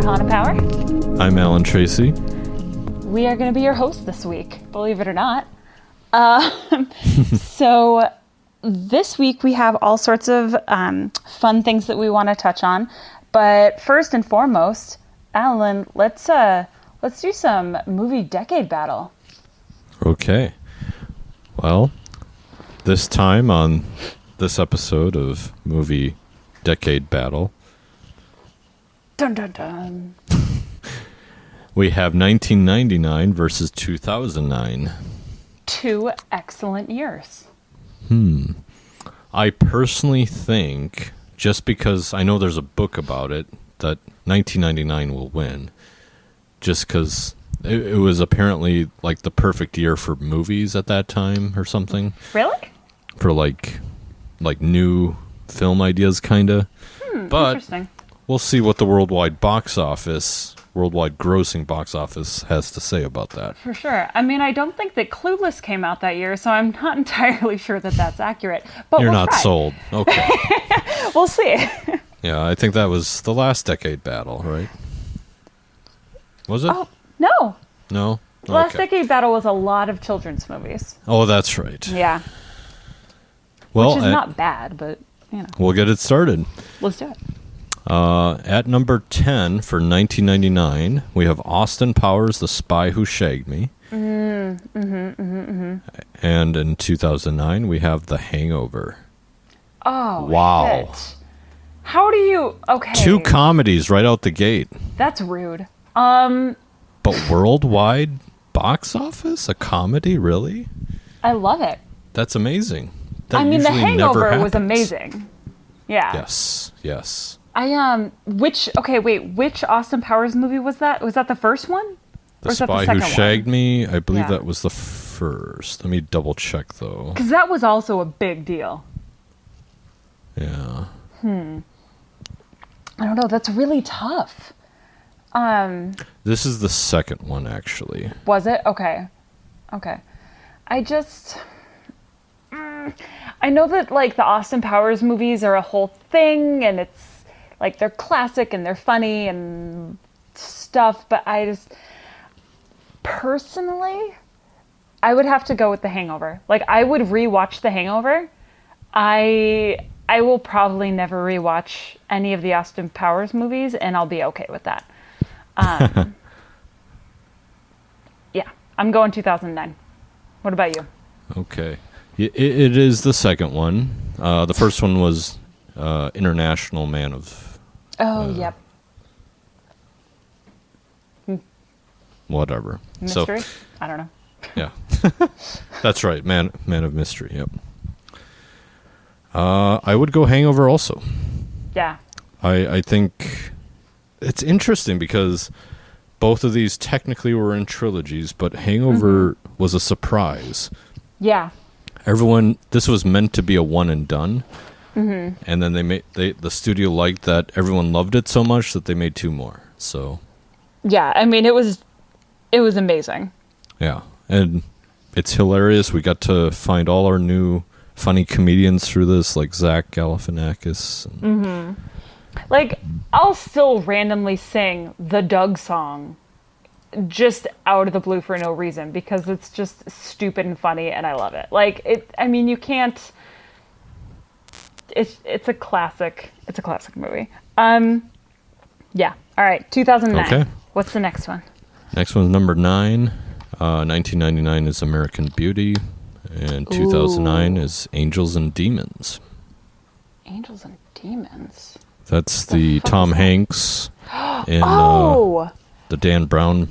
Hannah Power. I'm Alan Tracy. We are going to be your host this week, believe it or not. So this week we have all sorts of fun things that we want to touch on. But first and foremost, Alan, let's do some movie decade battle. Okay. Well, this time on this episode of Movie Decade Battle, Dun dun dun. we have 1999 versus 2009. 2 excellent years. I personally think, just because I know there's a book about it, that 1999 will win. Just because it was apparently like the perfect year for movies at that time or something. Really? For like new film ideas, kind of. But Interesting. we'll see what the worldwide grossing box office has to say about that. For sure. I mean, I don't think that Clueless came out that year, so I'm not entirely sure that that's accurate. But You're we'll not try. sold. Okay. We'll see. Yeah, I think that was the last decade battle, right? Was it? Oh, no. No? The last Okay. decade battle was a lot of children's movies. Oh, that's right. Yeah. Well, Which is not bad, but, we'll get it started. let's do it. At number 10 for 1999, we have Austin Powers, The Spy Who Shagged Me. And in 2009, we have The Hangover. Oh, Wow. shit. How do you... Okay. 2 comedies right out the gate. That's rude. But worldwide box office? A comedy? Really? I love it. That's amazing. That I mean, The usually never Hangover was happens. amazing. Yeah. Yes. Which Austin Powers movie was that? Was that the first one? Or The was that Spy Who second Shagged Me, I believe Yeah. that was the first. Let me double check, though. Because that was also a big deal. Yeah. I don't know. That's really tough. This is the second one, actually. Was it? Okay. I just... I know that, like, the Austin Powers movies are a whole thing, and it's, like, they're classic, and they're funny, and stuff, but I just... Personally, I would have to go with The Hangover. Like, I would rewatch The Hangover. I will probably never rewatch any of the Austin Powers movies, and I'll be okay with that. Yeah, I'm going 2009. What about you? Okay. It is the second one. The first one was International Man of... Yep. whatever. Mystery? So, I don't know. yeah. That's right. Man of Mystery, yep. I would go Hangover also. Yeah. I think it's interesting because both of these technically were in trilogies, but Hangover was a surprise. Yeah. This was meant to be a one and done. And then the studio liked that everyone loved it so much that they made 2 more. So Yeah, I mean, it was amazing. yeah, and it's hilarious. We got to find all our new funny comedians through this, like Zach Galifianakis. Like, I'll still randomly sing the Doug song just out of the blue for no reason because it's just stupid and funny and I love it. Like, you can't... It's a classic. It's a classic movie. Yeah. All right, 2009. Okay. What's the next one? Next one's number 9. 1999 is American Beauty, and 2009 is Angels and Demons. Angels and Demons. That's the Tom Hanks and the Dan Brown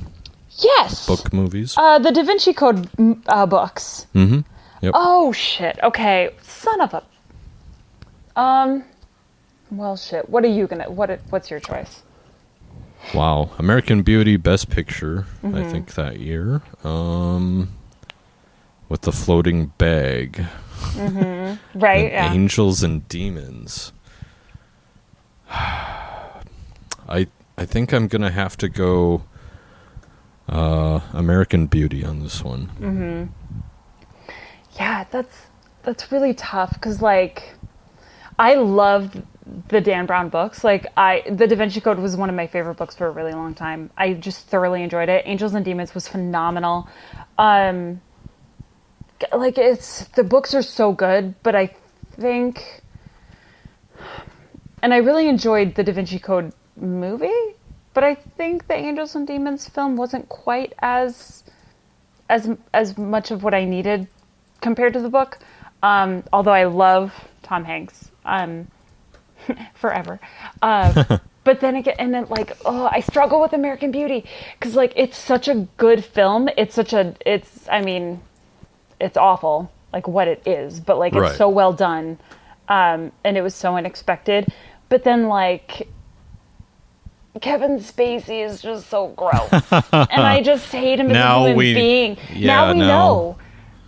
Yes. book movies. The Da Vinci Code books. Mm-hmm. Yep. Oh shit. Okay. Son of a. Well, shit. What are you gonna? What's your choice? Wow. American Beauty, Best Picture, I think that year. With the floating bag. Right. And Yeah. Angels and Demons. I think I'm gonna have to go American Beauty on this one. Yeah, that's really tough because, like, I loved the Dan Brown books. Like the Da Vinci Code was one of my favorite books for a really long time. I just thoroughly enjoyed it. Angels and Demons was phenomenal. Like the books are so good, but I think, and I really enjoyed the Da Vinci Code movie, but I think the Angels and Demons film wasn't quite as much of what I needed compared to the book. Although I love Tom Hanks. Forever. But then again, and then like, I struggle with American Beauty because like it's such a good film. It's awful, like what it is, but like it's so well done, and it was so unexpected. But then like Kevin Spacey is just so gross, and I just hate him as a human being. Now we know,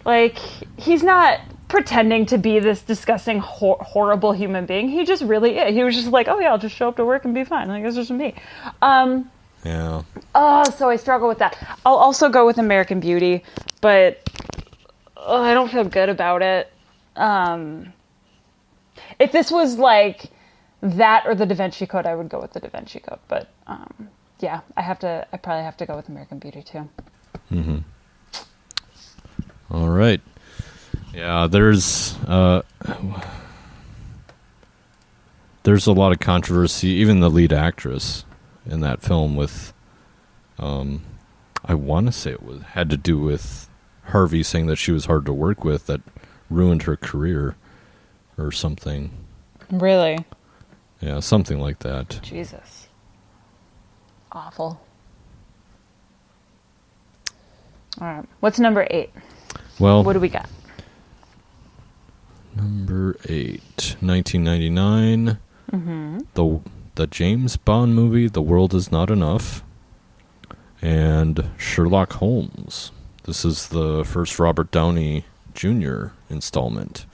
like he's not pretending to be this disgusting, horrible human being. He just really is. He was just like, oh yeah, I'll just show up to work and be fine. Like it's just me. Yeah. So I struggle with that. I'll also go with American Beauty, but I don't feel good about it. If this was like that or the Da Vinci Code, I would go with the Da Vinci Code. But yeah, I probably have to go with American Beauty too. Mm-hmm. All right. Yeah, there's a lot of controversy. Even the lead actress in that film with, I want to say had to do with Harvey saying that she was hard to work with, that ruined her career or something. Really? Yeah, something like that. Jesus. Awful. All right. What's number 8? Well, what do we got? Number 8, 1999. Mm-hmm. The James Bond movie, The World Is Not Enough, and Sherlock Holmes. This is the first Robert Downey Jr. installment.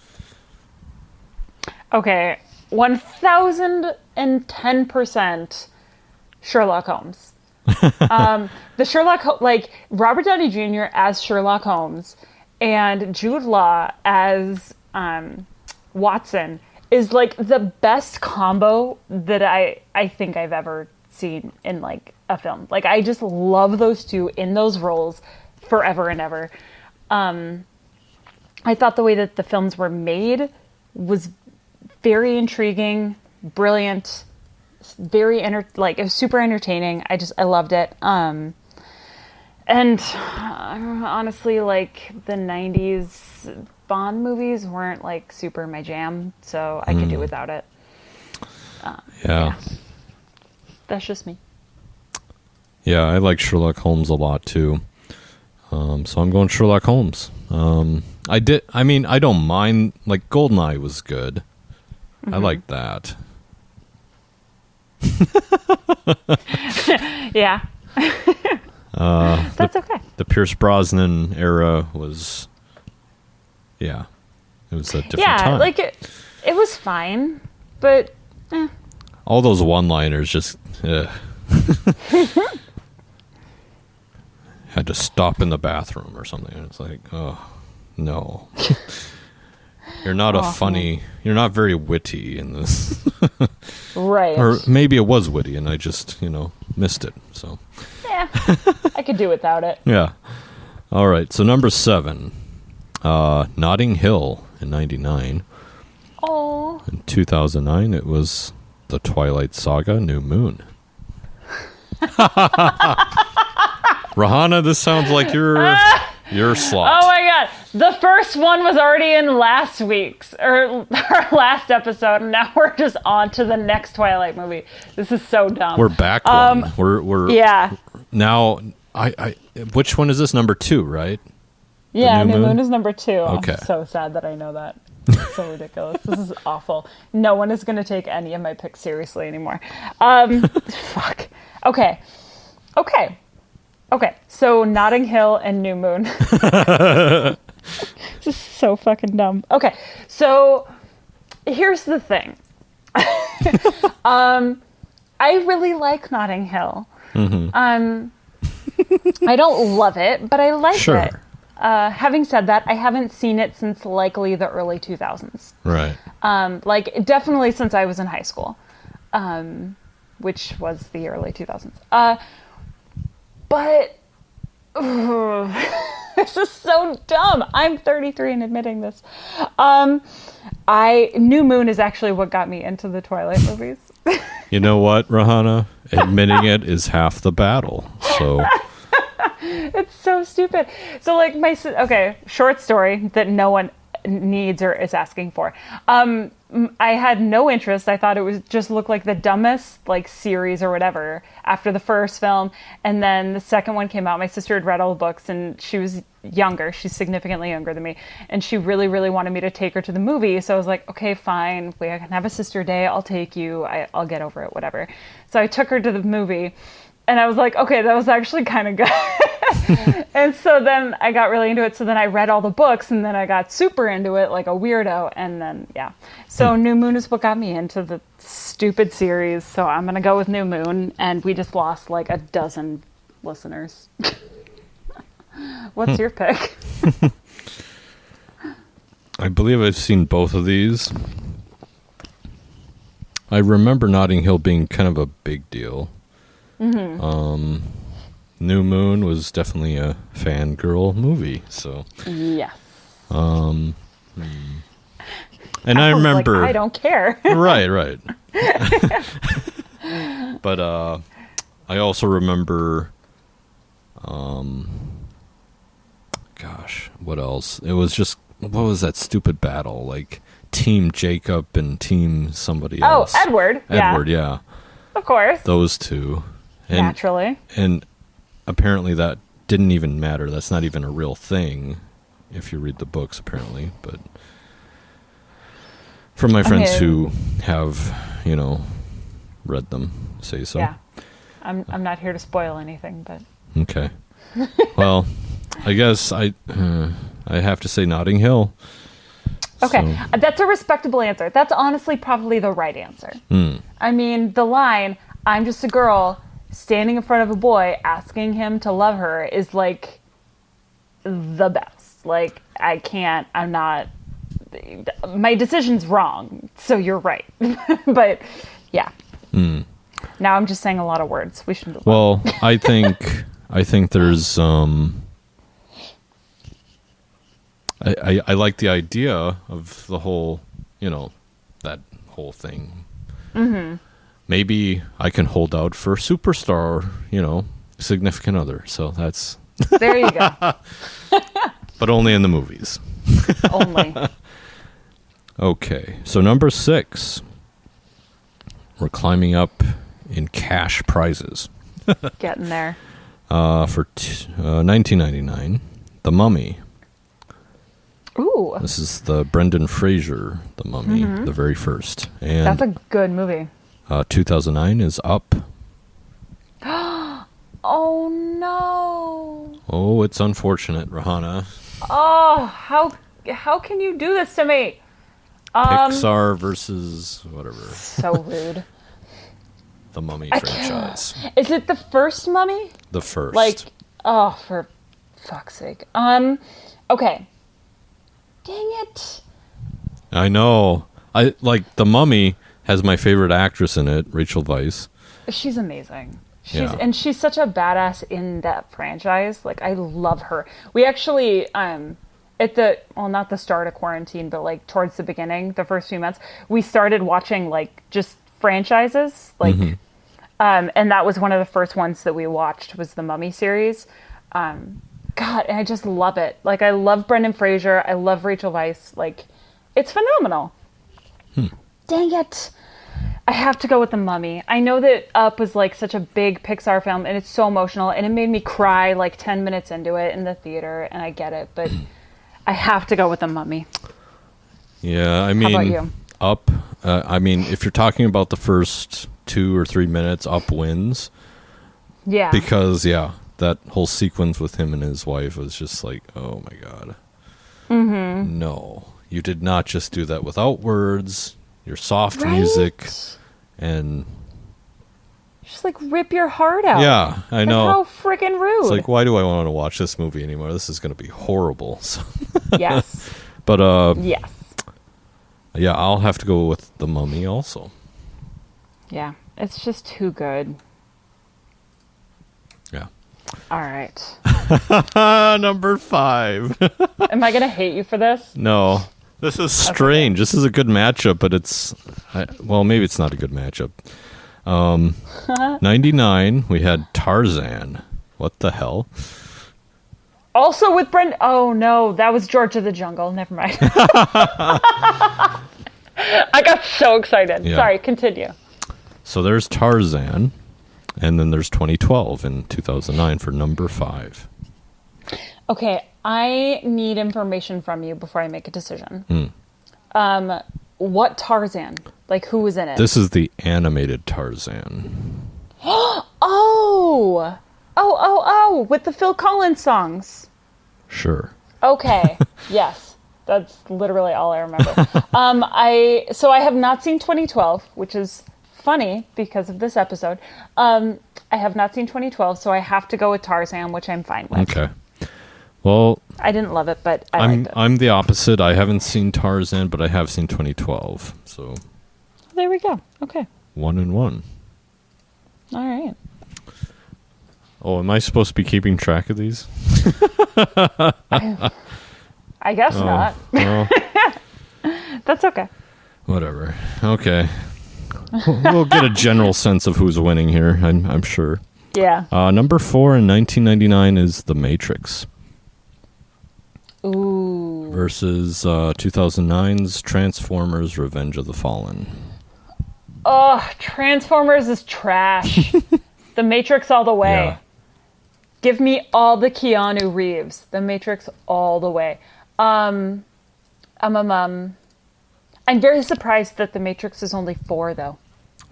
Okay, 1010% Sherlock Holmes. The Sherlock, like Robert Downey Jr. as Sherlock Holmes and Jude Law as Watson is like the best combo that I think I've ever seen in like a film. Like I just love those two in those roles forever and ever. I thought the way that the films were made was very intriguing, brilliant, it was super entertaining. I loved it. And honestly, like the 90s Bond movies weren't like super my jam, so I could do without it. Yeah. That's just me. Yeah, I like Sherlock Holmes a lot too. So I'm going Sherlock Holmes. I don't mind, like GoldenEye was good. Mm-hmm. I like that. Yeah. That's okay. The Pierce Brosnan era was, it was a different time. Yeah, like it was fine, but all those one-liners just had to stop in the bathroom or something. And it's like, oh no, you're not you're not very witty in this. Right. Or maybe it was witty and I just missed it. So yeah, I could do without it. Yeah. All right. So number 7, Notting Hill in 99. Oh. In 2009, it was The Twilight Saga: New Moon. Rahana, this sounds like your slot. Oh my god. The first one was already in last week's or our last episode, and now we're just on to the next Twilight movie. This is so dumb. We're back one. We're yeah. Now I which one is this? Number 2, right? Yeah, New Moon is number 2. Okay. I'm so sad that I know that. It's so ridiculous. This is awful. No one is going to take any of my picks seriously anymore. Fuck. Okay. So Notting Hill and New Moon. This is so fucking dumb. Okay. So here's the thing. I really like Notting Hill. Mm-hmm. I don't love it, but I like it. Having said that, I haven't seen it since likely the early 2000s. Right. Like definitely since I was in high school, which was the early 2000s. But this is so dumb. I'm 33 and admitting this. New Moon is actually what got me into the Twilight movies. You know what, Rahana? Admitting it is half the battle. So It's so stupid. So like okay, short story that no one needs or is asking for. I had no interest. I thought it was just looked like the dumbest like series or whatever after the first film, and then the second one came out. My sister had read all the books, and she was younger. She's significantly younger than me, and she really, really wanted me to take her to the movie. So I was like, okay, fine. We can have a sister day. I'll take you. I'll get over it. Whatever. So I took her to the movie. And I was like, okay, that was actually kind of good. And so then I got really into it. So then I read all the books, and then I got super into it like a weirdo. And then, yeah. So New Moon is what got me into the stupid series. So I'm going to go with New Moon. And we just lost like a dozen listeners. What's your pick? I believe I've seen both of these. I remember Notting Hill being kind of a big deal. Mm-hmm. New Moon was definitely a fangirl movie, so yes. And I remember, like, I don't care. right. But I also remember, gosh, what else? It was just, what was that stupid battle? Like Team Jacob and Team somebody else. Oh, Edward. Yeah. Of course. Those two. And, naturally. And apparently that didn't even matter. That's not even a real thing if you read the books, apparently. But from my friends who have, read them, say so. Yeah. I'm not here to spoil anything, but... Okay. Well, I guess I have to say Notting Hill. Okay. So. That's a respectable answer. That's honestly probably the right answer. I mean, the line, I'm just a girl... standing in front of a boy asking him to love her is like the best. Like I'm not, my decision's wrong, so you're right. But yeah. Now I'm just saying a lot of words. We shouldn't. Well, I think there's I like the idea of the whole, that whole thing. Mm-hmm. Maybe I can hold out for Superstar, significant other. So that's... There you go. But only in the movies. Only. Okay. So number 6. We're climbing up in cash prizes. Getting there. For 1999, The Mummy. Ooh. This is the Brendan Fraser, The Mummy, the very first. And that's a good movie. 2009 is Up. Oh no! Oh, it's unfortunate, Rahana. Oh, how can you do this to me? Pixar versus whatever. So rude. The Mummy franchise. Is it the first Mummy? The first. Like, oh, for fuck's sake. Okay. Dang it. I know. I like The Mummy. Has my favorite actress in it, Rachel Weisz. She's amazing. And she's such a badass in that franchise. Like, I love her. We actually, not the start of quarantine, but like towards the beginning, the first few months, we started watching like just franchises. Like, and that was one of the first ones that we watched was the Mummy series. God, and I just love it. Like, I love Brendan Fraser. I love Rachel Weisz. Like, it's phenomenal. Dang it. I have to go with The Mummy. I know that Up was like such a big Pixar film and it's so emotional and it made me cry like 10 minutes into it in the theater, and I get it, but I have to go with The Mummy. Yeah, I mean, how about you? Up, if you're talking about the first 2 or 3 minutes, Up wins. Yeah. Because, that whole sequence with him and his wife was just like, oh my God. Mm-hmm. No, you did not just do that without words. Your soft music, and Just like rip your heart out. Yeah, I know. How freaking rude. It's like, why do I want to watch this movie anymore? This is going to be horrible. So. Yes. But yes. yeah, I'll have to go with The Mummy also. Yeah, it's just too good. Yeah. All right. Number 5. Am I gonna hate you for this? No, this is strange. This is a good matchup, but well, maybe it's not a good matchup. 99, we had Tarzan. What the hell? Also with Brent. Oh no, that was George of the Jungle. Never mind. I got so excited. Yeah. Sorry, continue. So there's Tarzan, and then there's 2012 and 2009 for number 5. Okay, I need information from you before I make a decision. What Tarzan? Like, who was in it? This is the animated Tarzan. Oh, with the Phil Collins songs. Sure. Okay, yes. That's literally all I remember. I have not seen 2012, which is funny because of this episode. I have not seen 2012, so I have to go with Tarzan, which I'm fine with. Okay. Well, I didn't love it, but I liked it. I'm the opposite. I haven't seen Tarzan, but I have seen 2012. So There we go. Okay. 1-1. All right. Oh, am I supposed to be keeping track of these? I guess not. Well, That's okay. whatever. Okay. We'll get a general sense of who's winning here, I'm sure. Yeah. Number 4 in 1999 is The Matrix Ooh. versus 2009's Transformers: Revenge of the Fallen. Oh, Transformers is trash. The Matrix all the way. Yeah. Give me all the Keanu Reeves. The Matrix all the way. I'm very surprised that The Matrix is only 4, though.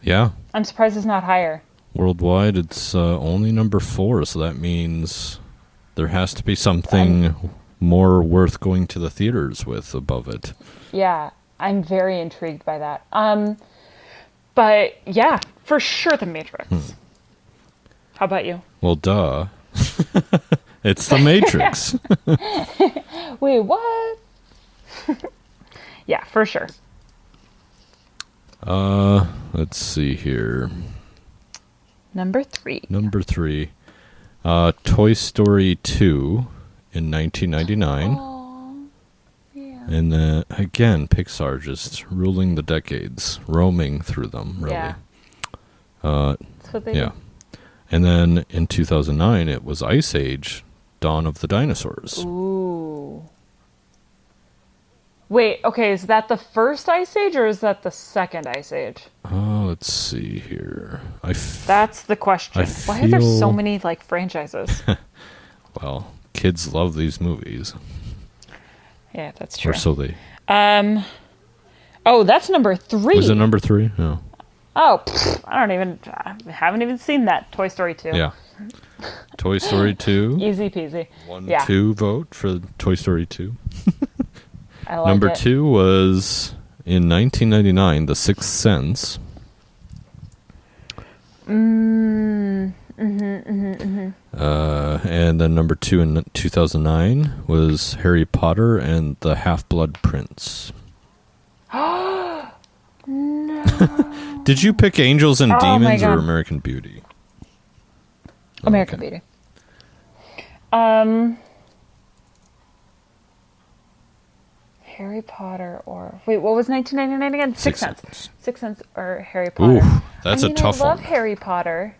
Yeah. I'm surprised it's not higher. Worldwide, it's only number 4, so that means there has to be something more worth going to the theaters with above it. Yeah, I'm very intrigued by that. But yeah, for sure The Matrix. How about you? Well, duh. It's The Matrix. Wait, what? Yeah, for sure. Let's see here. Number 3. Number 3. Toy Story 2 in 1999. Oh, yeah. And then, again, Pixar just ruling the decades, roaming through them, really. Yeah. That's what they Yeah. And then in 2009, it was Ice Age, Dawn of the Dinosaurs. do. Ooh. Wait, okay, is that the first Ice Age or is that the second Ice Age? Let's see here. That's the question. I Why are there so feel- many like franchises? Well, kids love these movies. Yeah, that's true. Or so they... Oh, that's number 3. Was it number 3? No. Oh, I haven't even seen that. Toy Story 2. Yeah. Toy Story 2. Easy peasy. 1-2 vote for Toy Story 2. I like Number it. 2 was in 1999, The Sixth Sense. And then number 2 in 2009 was Harry Potter and the Half-Blood Prince. No. Did you pick Angels and Oh my Demons or God. American Beauty? American Okay. Beauty. Harry Potter or wait, what was 1999 again? Sixth Sense. Sixth Sense or Harry Potter. Ooh, that's I mean, a tough I love one. Harry Potter.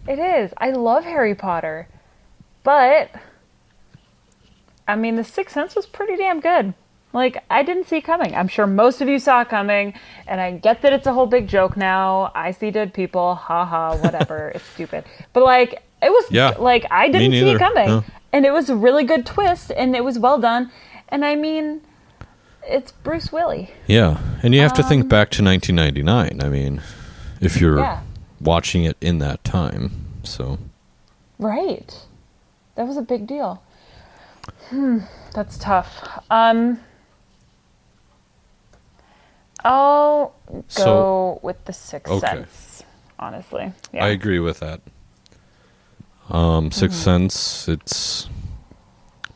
It is. I love Harry Potter, but I mean, The Sixth Sense was pretty damn good. Like, I didn't see it coming. I'm sure most of you saw it coming, and I get that it's a whole big joke now. I see dead people, haha, whatever. It's stupid. But, like, it was, Yeah, like, I didn't see neither. it coming. No. And it was a really good twist, and it was well done. And, I mean, it's Bruce Willis. Yeah, and you have to think back to 1999. I mean, if you're Yeah. watching it in that time, so... Right. That was a big deal. That's tough. I'll go So- with The Sixth okay. Sense. honestly. Yeah. I agree with that. Sixth Sense, it's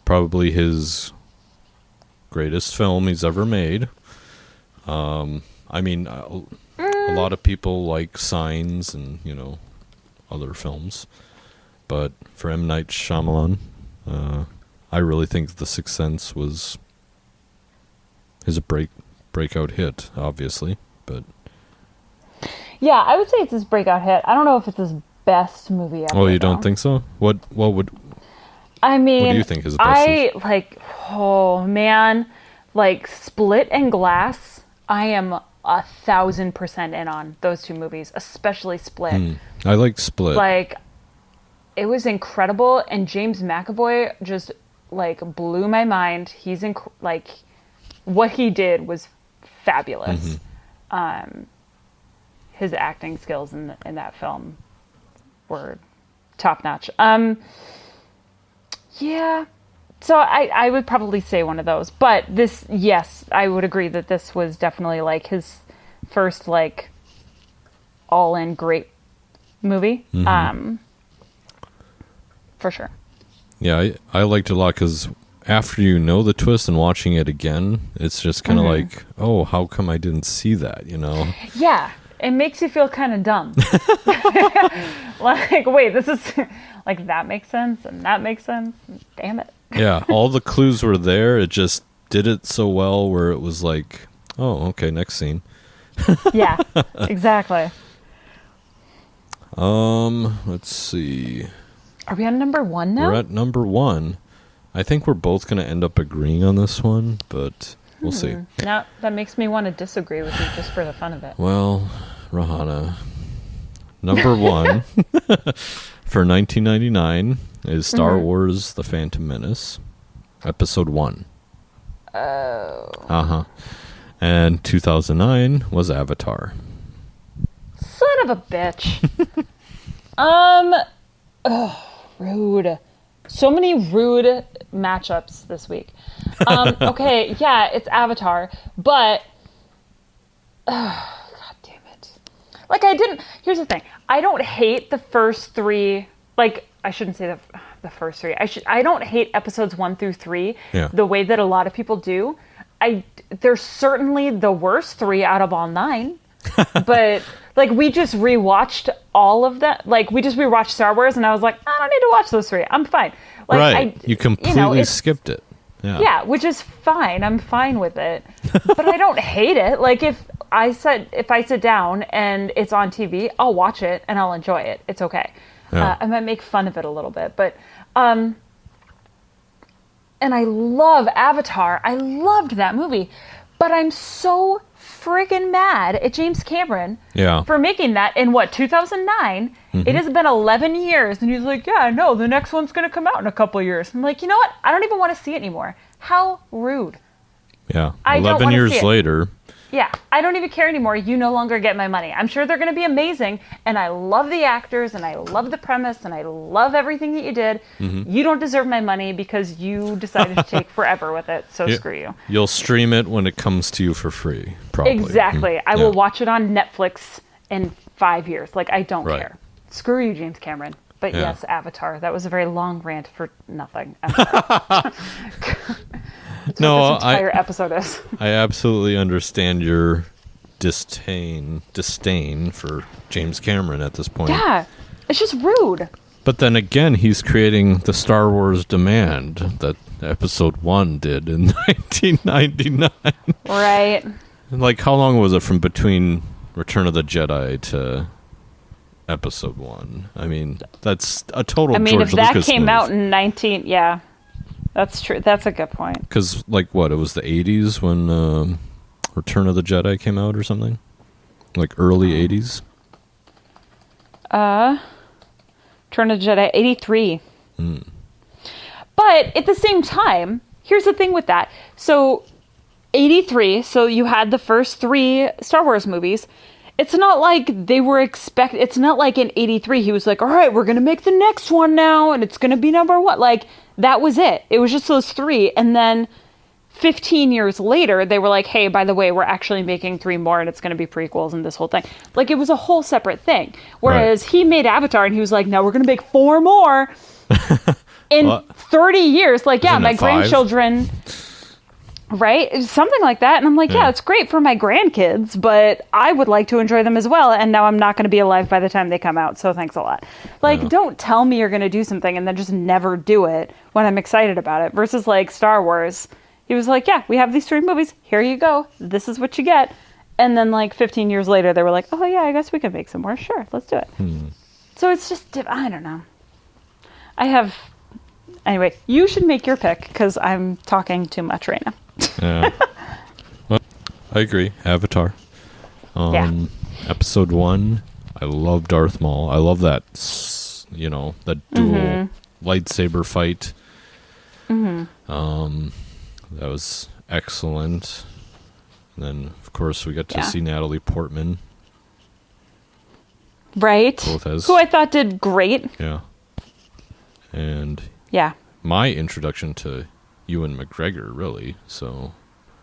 probably his greatest film he's ever made. I mean, a lot of people like Signs and, other films. But for M. Night Shyamalan, I really think The Sixth Sense was his breakout hit, obviously. But yeah, I would say it's his breakout hit. I don't know if it's his best movie ever. oh, you don't think so? What would I mean, what do you think is the best? Oh man, like Split and Glass, I am 1,000% in on those two movies, especially Split. I like Split. Like, it was incredible, and James McAvoy just like blew my mind. He's what he did was fabulous. His acting skills in that film were top notch. Yeah. So I would probably say one of those. But this, yes, I would agree that this was definitely like his first like all-in great movie. For sure. Yeah, I liked it a lot because after you know the twist and watching it again, it's just kind of like, oh, how come I didn't see that, Yeah. It makes you feel kind of dumb. Like, wait, this is like that makes sense and that makes sense. Damn it. Yeah, all the clues were there. It just did it so well where it was like, oh, okay, next scene. Yeah, exactly. Let's see. Are we on number 1 now? We're at number 1. I think we're both going to end up agreeing on this one, but we'll see. Now that makes me want to disagree with you just for the fun of it. Well, Rahana, number 1 for 1999 is Star Wars The Phantom Menace, Episode 1. Oh. And 2009 was Avatar. Son of a bitch. Rude. So many rude matchups this week. Okay, yeah, it's Avatar, but God damn it. Like here's the thing. I don't hate the first 3, like I shouldn't say the first 3. I don't hate episodes 1 through 3 the way that a lot of people do. They're certainly the worst 3 out of all 9. But like we just rewatched all of that. Like we just rewatched Star Wars, and I was like, I don't need to watch those 3. I'm fine. Like, right, you completely skipped it. Yeah, which is fine. I'm fine with it, but I don't hate it. Like if I sit down and it's on TV, I'll watch it and I'll enjoy it. It's okay. Yeah. I might make fun of it a little bit, but and I love Avatar. I loved that movie, but I'm so freaking mad at James Cameron for making that in 2009. It has been 11 years, and he's like, yeah, no, the next one's going to come out in a couple of years. I'm like, you know what? I don't even want to see it anymore. How rude. Yeah, 11 years later. Yeah, I don't even care anymore. You no longer get my money. I'm sure they're going to be amazing, and I love the actors, and I love the premise, and I love everything that you did. You don't deserve my money because you decided to take forever with it, so screw you. You'll stream it when it comes to you for free, probably. Exactly. I will watch it on Netflix in 5 years. Like, I don't care. Screw you, James Cameron. But yes, Avatar. That was a very long rant for nothing. No, this entire episode is. I absolutely understand your disdain for James Cameron at this point. Yeah, it's just rude. But then again, he's creating the Star Wars demand that Episode 1 did in 1999. Right. Like, how long was it from between Return of the Jedi to Episode 1? I mean, that's a total George Lucas if that came move. out in yeah. That's true. That's a good point. Because, like, what? It was the 80s when Return of the Jedi came out or something? Like, early 80s? Return of the Jedi, 83. But at the same time, here's the thing with that. So, 83, so you had the first 3 Star Wars movies. It's not like they were it's not like in 83 he was like, all right, we're going to make the next one now, and it's going to be number 1. Like, that was it. It was just those 3. And then 15 years later, they were like, hey, by the way, we're actually making 3 more and it's going to be prequels and this whole thing. Like, it was a whole separate thing. Whereas he made Avatar and he was like, no, we're going to make 4 more in 30 years. Like, yeah, Isn't my it 5? grandchildren, right? Something like that. And I'm like, yeah, it's great for my grandkids, but I would like to enjoy them as well. And now I'm not going to be alive by the time they come out. So thanks a lot. Like, don't tell me you're going to do something and then just never do it when I'm excited about it. Versus like Star Wars. He was like, yeah, we have these 3 movies. Here you go. This is what you get. And then like 15 years later, they were like, oh yeah, I guess we could make some more. Sure, let's do it. So it's just, I don't know. Anyway, you should make your pick because I'm talking too much right now. Yeah. Well, I agree. Avatar. Episode 1, I love Darth Maul. I love that, that dual lightsaber fight. That was excellent. And then, of course, we got to see Natalie Portman. Right. Who I thought did great. Yeah. And my introduction to Ewan McGregor, really. So,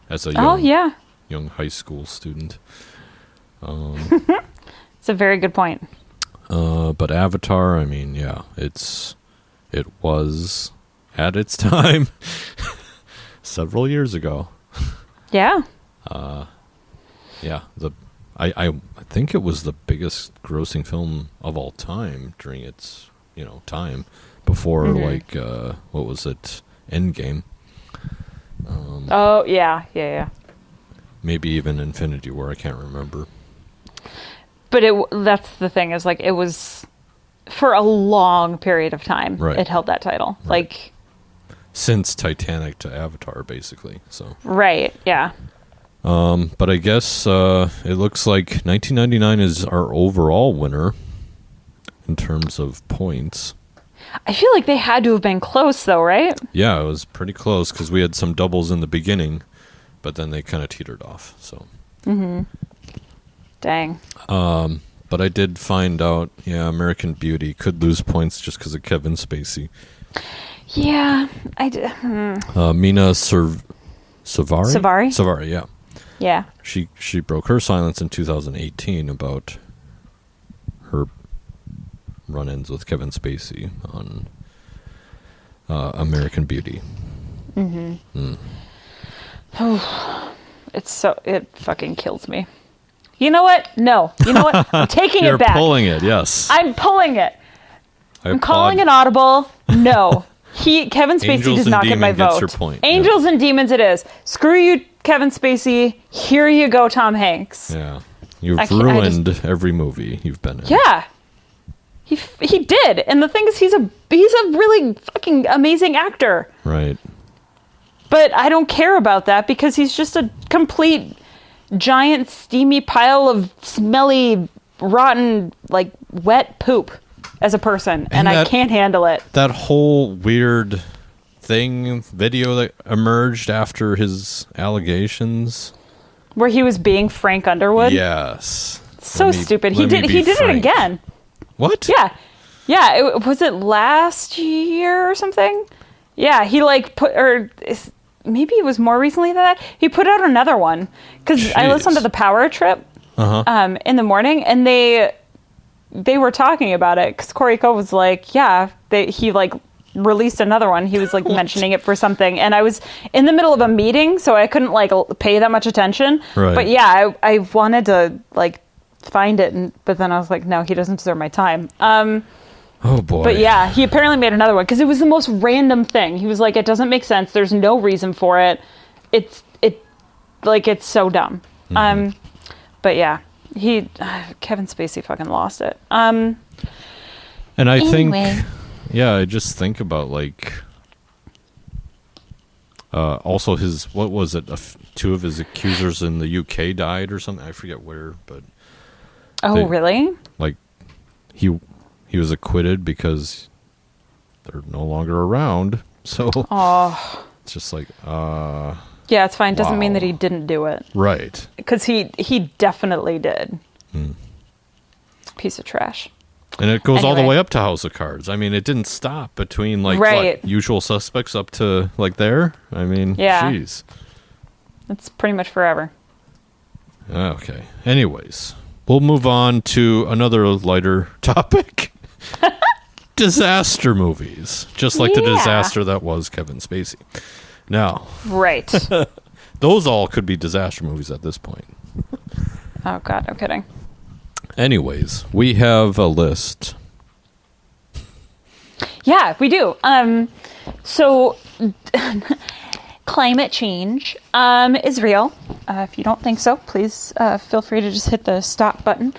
as a young high school student. It's a very good point. But Avatar, I mean, it was at its time several years ago. Yeah. I think it was the biggest grossing film of all time during its, time before what was it? Endgame. Yeah. Maybe even Infinity War, I can't remember. But that's the thing is like it was for a long period of time it held that title. Right. Like since Titanic to Avatar, basically. So right, yeah. But I guess it looks like 1999 is our overall winner in terms of points. I feel like they had to have been close, though, right? Yeah, it was pretty close because we had some doubles in the beginning, but then they kind of teetered off. So. Dang. But I did find out, American Beauty could lose points just because of Kevin Spacey. Yeah, I did. Mina Savari? Savari, yeah. Yeah. She broke her silence in 2018 about her run-ins with Kevin Spacey on American Beauty. It fucking kills me. You know what? No. You know what? I'm taking it back. You're pulling it, yes. I'm pulling it. I'm calling an audible. No. Kevin Spacey Angels does not get my vote. Your point. Angels and Demons it is. Screw you, Kevin Spacey. Here you go, Tom Hanks. Yeah. You've ruined every movie you've been in. Yeah. He did. And the thing is he's a really fucking amazing actor. Right. But I don't care about that because he's just a complete giant steamy pile of smelly, rotten, like wet poop as a person. And I can't handle it. That whole weird video that emerged after his allegations. Where he was being Frank Underwood? Yes. So stupid. He did it again. What? Yeah. Yeah. Was it last year or something? Yeah. He maybe it was more recently than that. He put out another one because I listened to the Power Trip in the morning, and they were talking about it because Corey Cove was like, he released another one. He was like mentioning it for something, and I was in the middle of a meeting, so I couldn't pay that much attention. Right. But yeah, I wanted to find it, but then I was like, no, he doesn't deserve my time. Oh boy. But yeah, he apparently made another one because it was the most random thing. He was like, it doesn't make sense. There's no reason for it. It's so dumb. But yeah, Kevin Spacey fucking lost it. And I think, I just think about also what was it? 2 of his accusers in the UK died or something. I forget where, but. Really? He was acquitted because they're no longer around. So it's just yeah, it's fine. Doesn't mean that he didn't do it. Right. Because he definitely did. Piece of trash. And it goes all the Anyway. way up to House of Cards. I mean, it didn't stop between like Right. what, Usual Suspects up to like there. I mean, Yeah. jeez. It's pretty much forever. Okay. Anyways, we'll move on to another lighter topic. Disaster movies, just like the Yeah. disaster that was Kevin Spacey. Now, Right. those all could be disaster movies at this point. Oh God, no kidding. Anyways, we have a list. Yeah, we do. So climate change is real. If you don't think so, please feel free to just hit the stop button.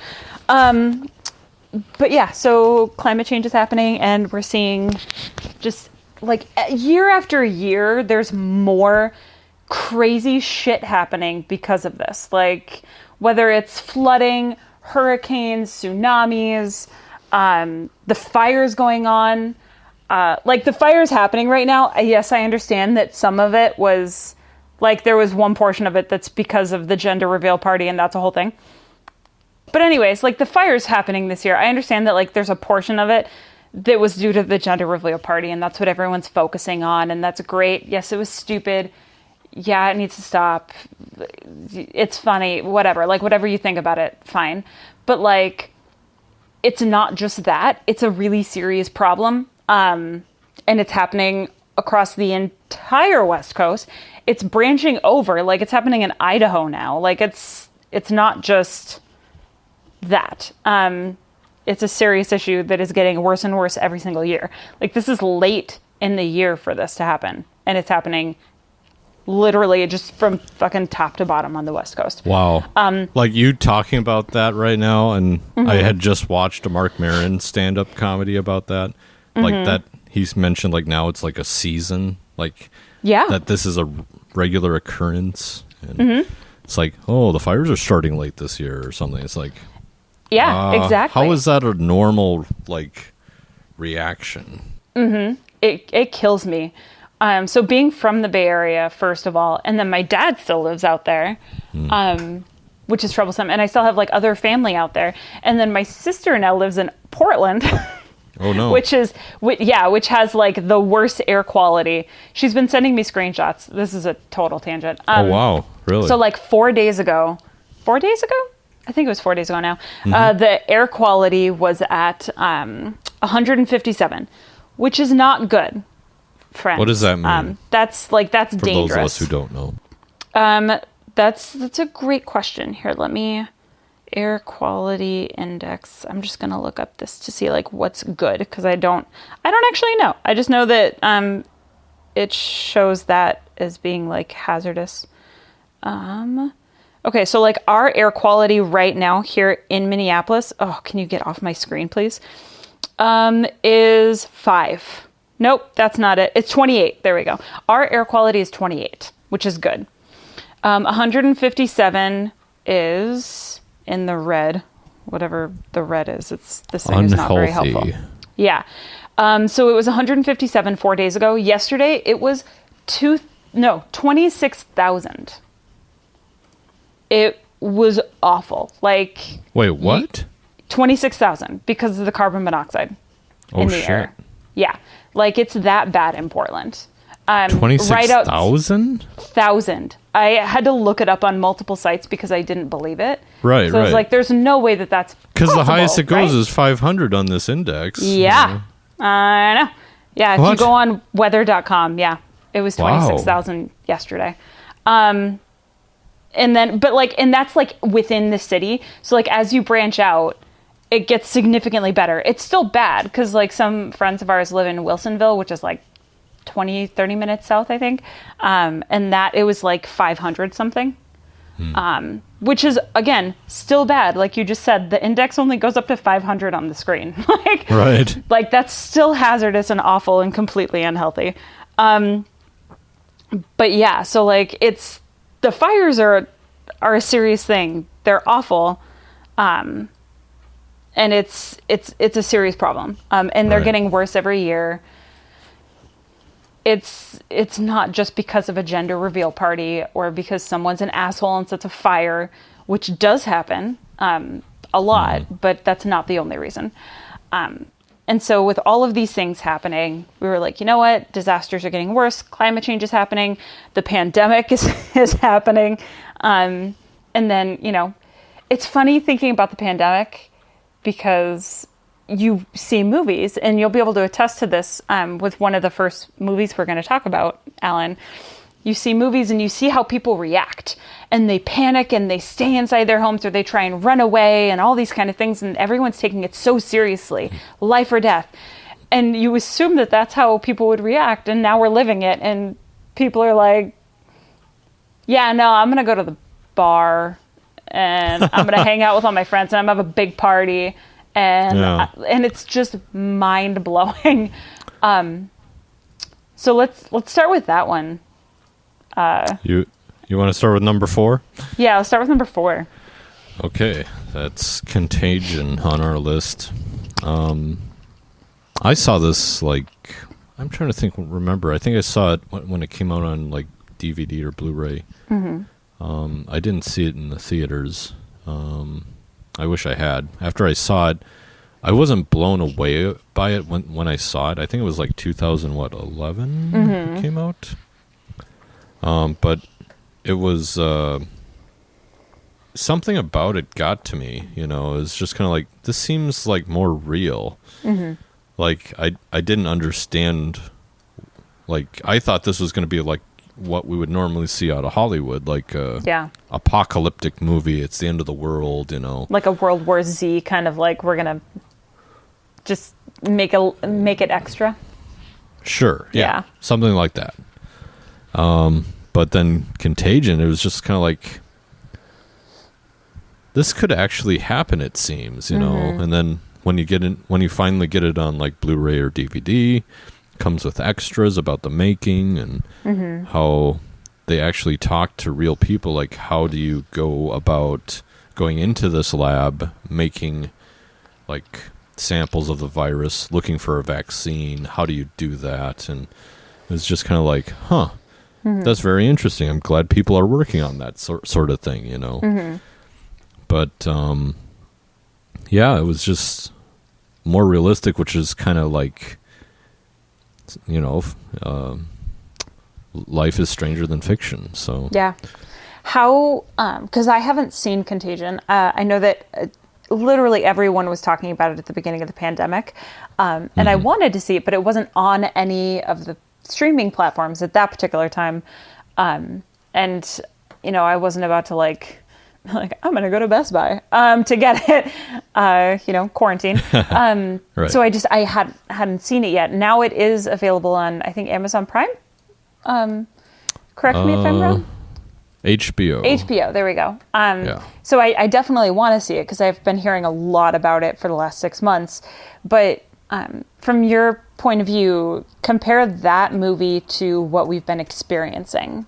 But yeah, so climate change is happening, and we're seeing just like year after year, there's more crazy shit happening because of this. Like whether it's flooding, hurricanes, tsunamis, the fires going on. Like the fires happening right now, yes, I understand that some of it was like there was one portion of it that's because of the gender reveal party, and that's a whole thing. But anyways, like the fires happening this year, I understand that like there's a portion of it that was due to the gender reveal party, and that's what everyone's focusing on, and that's great. Yes, it was stupid. Yeah, it needs to stop. It's funny, whatever. Like whatever you think about it, fine. But like it's not just that. It's a really serious problem. And it's happening across the entire West Coast. It's branching over, like it's happening in Idaho now. Like it's not just that. It's a serious issue that is getting worse and worse every single year. Like this is late in the year for this to happen, and it's happening literally just from fucking top to bottom on the West Coast. Wow. Like you talking about that right now, and I had just watched a Mark Maron stand-up comedy about that. Like that he's mentioned like now it's like a season, like Yeah. that this is a regular occurrence. And it's like, oh, the fires are starting late this year or something. It's like, Yeah, exactly. how is that a normal like reaction? It kills me. So being from the Bay Area, first of all, and then my dad still lives out there, which is troublesome. And I still have like other family out there. And then my sister now lives in Portland, Oh no. which has like the worst air quality. She's been sending me screenshots. This is a total tangent. Oh wow, really? So like 4 days ago, I think it was 4 days ago now, the air quality was at 157, which is not good, friends. What does that mean? That's For dangerous. those of us who don't know. That's a great question. Here, let me air quality index. I'm just gonna look up this to see like what's good, because I don't actually know. I just know that it shows that as being like hazardous. Okay, so like our air quality right now here in Minneapolis, oh, can you get off my screen, please? Is 5. Nope, that's not it. It's 28. There we go. Our air quality is 28, which is good. 157 is in the red, whatever the red is. It's this thing is not very helpful. Unhealthy. Yeah. So it was 157 4 days ago. Yesterday it was 26,000. It was awful. Like Wait, what? 26,000 because of the carbon monoxide Oh in the shit. air. Yeah. Like it's that bad in Portland. 26,000? 1,000. I had to look it up on multiple sites because I didn't believe it. Right, So I was right. like, there's no way that that's Because the possible, highest it goes right? is 500 on this index. Yeah. I know. Yeah, if What? you go on weather.com, yeah. It was Wow. 26,000 yesterday. And that's like within the city. So like as you branch out, it gets significantly better. It's still bad because like some friends of ours live in Wilsonville, which is like 20, 30 minutes south, I think. And that it was like 500 something. Which is, again, still bad. Like you just said, the index only goes up to 500 on the screen. Right. Like that's still hazardous and awful and completely unhealthy. But yeah, so like the fires are a serious thing. They're awful. And it's a serious problem. And they're Right. getting worse every year. It's not just because of a gender reveal party or because someone's an asshole and sets a fire, which does happen a lot, but that's not the only reason. And so with all of these things happening, we were like, you know what? Disasters are getting worse. Climate change is happening. The pandemic is happening. And then, it's funny thinking about the pandemic because you see movies, and you'll be able to attest to this with one of the first movies we're going to talk about, Alan. You see movies and you see how people react, and they panic and they stay inside their homes, or they try and run away and all these kind of things. And everyone's taking it so seriously, life or death. And you assume that that's how people would react. And now we're living it. And people are like, yeah, no, I'm going to go to the bar and I'm going to hang out with all my friends and I'm going to have a big party. And it's just mind blowing. So let's start with that one. You want to start with number 4? Yeah, let's start with number 4. Okay, that's Contagion on our list. I saw this, I'm trying to remember. I think I saw it when it came out on DVD or Blu-ray. Mm-hmm. I didn't see it in the theaters. I wish I had. After I saw it, I wasn't blown away by it when I saw it. I think it was 2011 it came out. But it was something about it got to me. It was just kind of this seems more real. Mm-hmm. I didn't understand. I thought this was going to be what we would normally see out of Hollywood, apocalyptic movie. It's the end of the world, like a World War Z kind of we're gonna just make it extra. Sure, yeah, something like that. But then Contagion, it was just kind of this could actually happen. It seems, and then when you finally get it on Blu-ray or DVD. Comes with extras about the making and how they actually talk to real people. How do you go about going into this lab, making samples of the virus, looking for a vaccine? How do you do that? And it was just kind of that's very interesting. I'm glad people are working on that sort of thing, But it was just more realistic, which is kind of life is stranger than fiction. So yeah, how? Because I haven't seen Contagion. I know that literally everyone was talking about it at the beginning of the pandemic, and I wanted to see it, but it wasn't on any of the streaming platforms at that particular time. And I wasn't about to I'm going to go to Best Buy to get it, quarantine. Right. So I hadn't seen it yet. Now it is available on, I think, Amazon Prime. Correct me if I'm wrong. HBO, there we go. So I definitely want to see it because I've been hearing a lot about it for the last 6 months. But from your point of view, compare that movie to what we've been experiencing,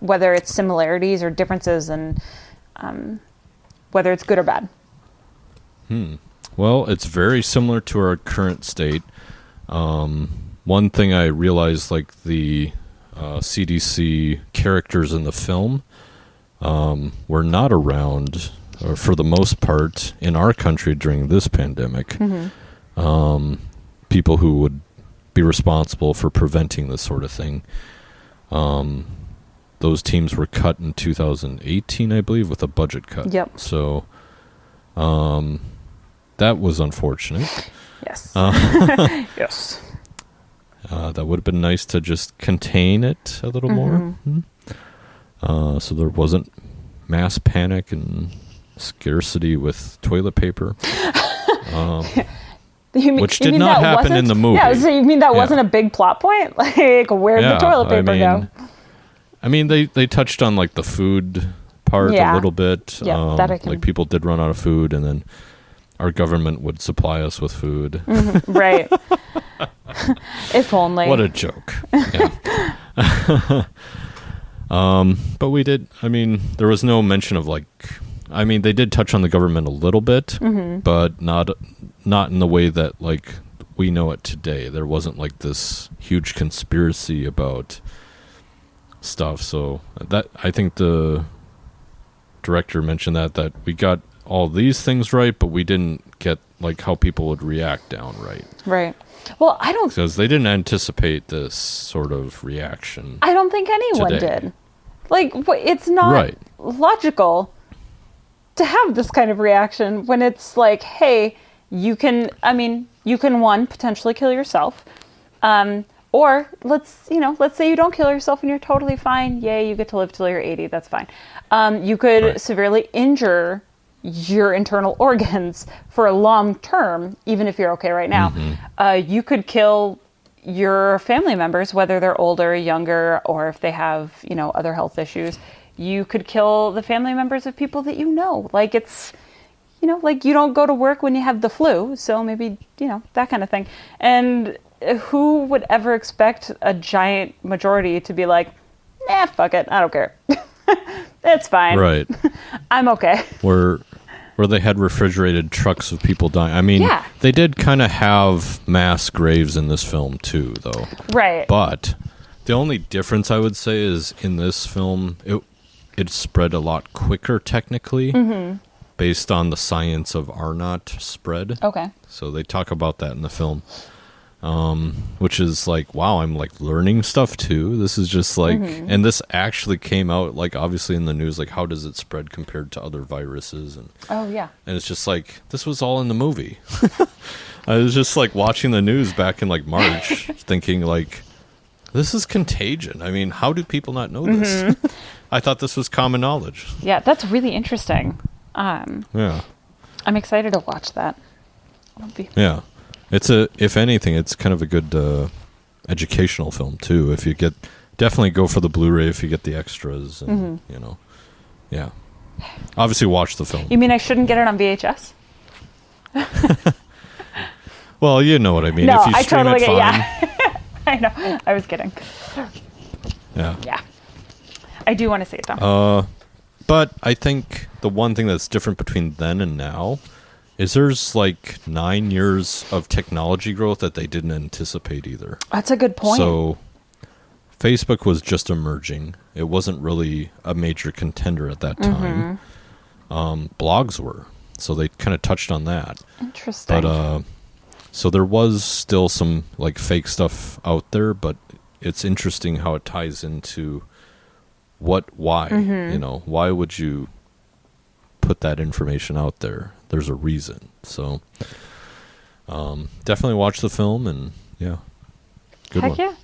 whether it's similarities or differences, and whether it's good or bad. Well, it's very similar to our current state. One thing I realized, the CDC characters in the film were not around, or for the most part, in our country during this pandemic. People who would be responsible for preventing this sort of thing. Those teams were cut in 2018, I believe, with a budget cut. Yep. So that was unfortunate. Yes. Yes. That would have been nice to just contain it a little more. So there wasn't mass panic and scarcity with toilet paper. Which did not happen in the movie. Yeah, so you mean that wasn't a big plot point? Where'd the toilet paper go? I mean, they touched on the food part a little bit. Yeah, that I can. People did run out of food, and then our government would supply us with food. Right. If only. What a joke. Yeah. But we did. I mean, there was no mention of they did touch on the government a little bit, but not in the way that we know it today. There wasn't this huge conspiracy about stuff. So that, I think the director mentioned that we got all these things right, but we didn't get like how people would react downright. Right. Well, I don't Because they didn't anticipate this sort of reaction. I don't think anyone today. did. Like, it's not Right. logical to have this kind of reaction when it's like, hey, you can one, potentially kill yourself. Or let's say you don't kill yourself and you're totally fine. Yay, you get to live till you're 80. That's fine. You could Right. severely injure your internal organs for a long term, even if you're okay right now. You could kill your family members, whether they're older, younger, or if they have, other health issues. You could kill the family members of people that you know. Like it's, like you don't go to work when you have the flu. So maybe, that kind of thing. And who would ever expect a giant majority to be like, nah, fuck it. I don't care. It's fine. Right. I'm okay. Where they had refrigerated trucks of people dying. I mean, Yeah. they did kind of have mass graves in this film too, though. Right. But the only difference I would say is in this film, it spread a lot quicker technically, based on the science of R naught spread. Okay. So they talk about that in the film, which is like, wow, I'm like learning stuff too. This is just like, and this actually came out like obviously in the news, like how does it spread compared to other viruses, and Oh, yeah. it's just like this was all in the movie. I was just like watching the news back in like March, thinking like, this is contagion. I mean, how do people not know this? I thought this was common knowledge. Yeah, that's really interesting. Yeah. I'm excited to watch that. I'll be- Yeah, if anything, it's kind of a good educational film too. If you definitely go for the Blu-ray if you get the extras, and yeah. Obviously, watch the film. You mean I shouldn't get it on VHS? Well, you know what I mean. No, if you I stream totally it, get. fine. Yeah, I know. I was kidding. Yeah. Yeah, I do want to see it though. But I think the one thing that's different between then and now is there's like 9 years of technology growth that they didn't anticipate either. That's a good point. So Facebook was just emerging. It wasn't really a major contender at that time. Blogs were. So they kind of touched on that. Interesting. But so there was still some like fake stuff out there, but it's interesting how it ties into why, why would you put that information out there? There's a reason. So definitely watch the film, and yeah, good Heck one. yeah.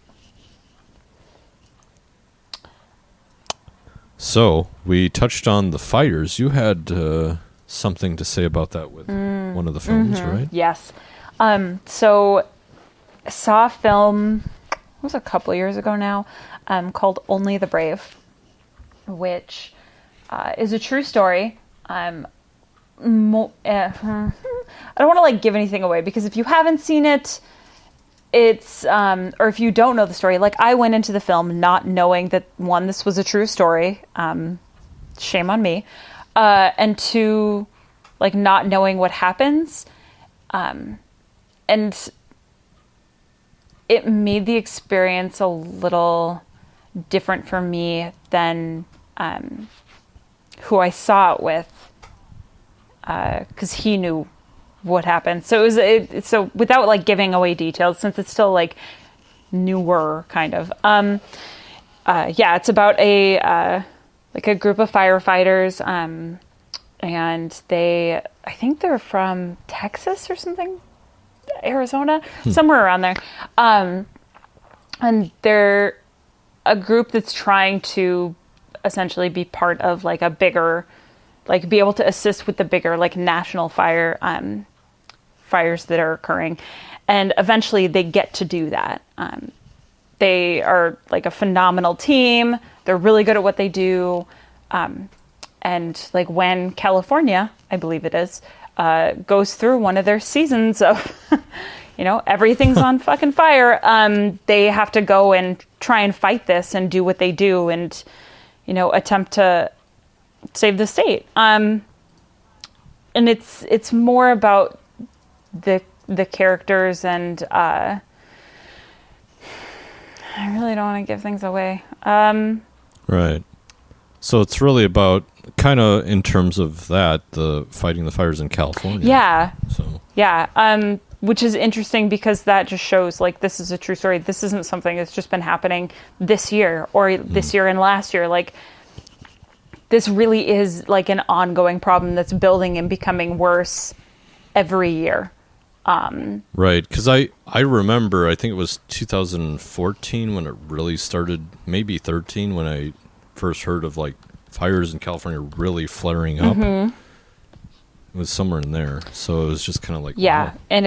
So we touched on the fighters. You had something to say about that with one of the films, right? Yes. So I saw a film, it was a couple years ago now, called Only the Brave, which is a true story. I don't want to like give anything away, because if you haven't seen it, it's or if you don't know the story, like I went into the film not knowing that, one, this was a true story, shame on me, and two, like not knowing what happens, and it made the experience a little different for me than who I saw it with, because he knew what happened. So so without like giving away details, since it's still like newer kind of. It's about a group of firefighters, and I think they're from Texas or something, Arizona, somewhere around there. And they're a group that's trying to essentially be part of like a bigger, like be able to assist with the bigger like national fires that are occurring. And eventually they get to do that. They are like a phenomenal team. They're really good at what they do. And like when California, I believe it is, goes through one of their seasons of, everything's on fucking fire, they have to go and try and fight this and do what they do and, attempt to save the state. And it's more about the characters, and I really don't want to give things away. Right. So it's really about kind of in terms of that, the fighting the fires in California. Yeah. So Yeah. Which is interesting because that just shows like this is a true story. This isn't something that's just been happening this year or this year and last year. Like this really is like an ongoing problem that's building and becoming worse every year. Right, because I remember, I think it was 2014 when it really started, maybe 13 when I first heard of like fires in California really flaring up. Mm-hmm. It was somewhere in there, so it was just kind of like Yeah, wow. and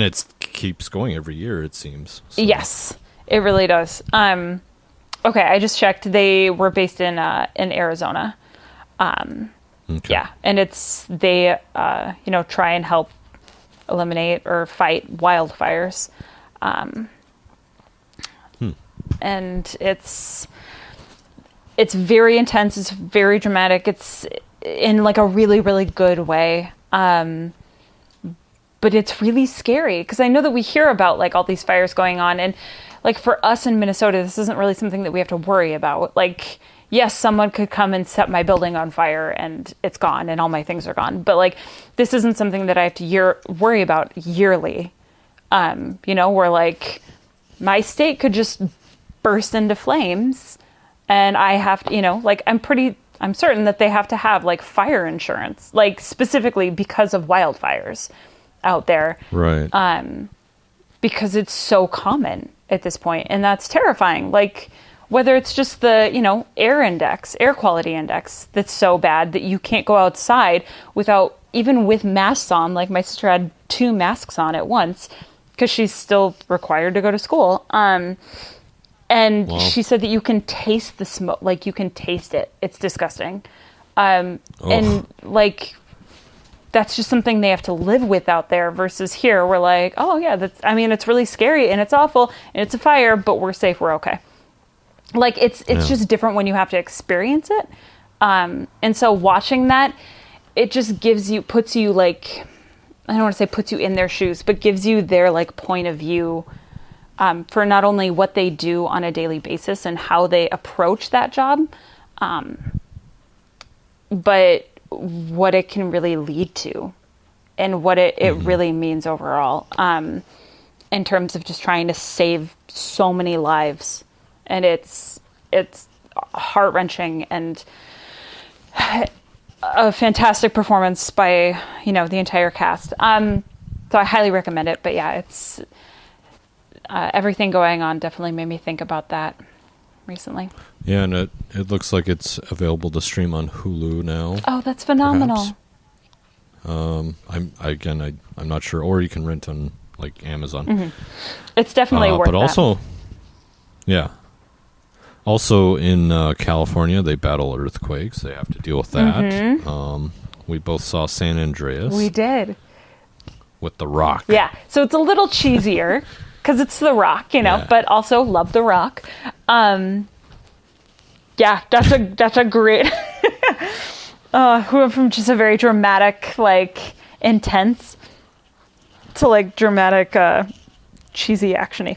it keeps going every year, it seems. So. yes, it really does. Okay, I just checked. They were based in Arizona. Okay. Yeah, and they try and help eliminate or fight wildfires. And it's very intense. It's very dramatic. It's in like a really, really good way. But it's really scary because I know that we hear about like all these fires going on, and like for us in Minnesota, this isn't really something that we have to worry about. Like, yes, someone could come and set my building on fire and it's gone and all my things are gone. But like, this isn't something that I have to worry about yearly. Where like my state could just burst into flames and I have to, like I'm certain that they have to have like fire insurance, like specifically because of wildfires out there. Right. Because it's so common at this point, and that's terrifying. Like whether it's just the, air quality index that's so bad that you can't go outside without, even with masks on, like my sister had 2 masks on at once because she's still required to go to school. And Wow. she said that you can taste the smoke, like you can taste it. It's disgusting. And like, that's just something they have to live with out there versus here. We're like, oh yeah, it's really scary and it's awful and it's a fire, but we're safe. We're okay. Like it's just different when you have to experience it. And so watching that, it just puts you like, I don't want to say puts you in their shoes, but gives you their like point of view, for not only what they do on a daily basis and how they approach that job, but what it can really lead to and what it really means overall, in terms of just trying to save so many lives. And it's heart-wrenching and a fantastic performance by, the entire cast. So I highly recommend it, but yeah, it's, everything going on definitely made me think about that recently. Yeah, and it looks like it's available to stream on Hulu now. Oh, that's phenomenal. Perhaps. I'm not sure, or you can rent on like Amazon. Mm-hmm. It's definitely worth it. But also, yeah. Also in California, they battle earthquakes. They have to deal with that. Mm-hmm. We both saw San Andreas. We did. With The Rock. Yeah, so it's a little cheesier because it's The Rock, Yeah. but also love The Rock. Yeah, that's a great. Who went from just a very dramatic, like intense, to like dramatic, cheesy, actiony.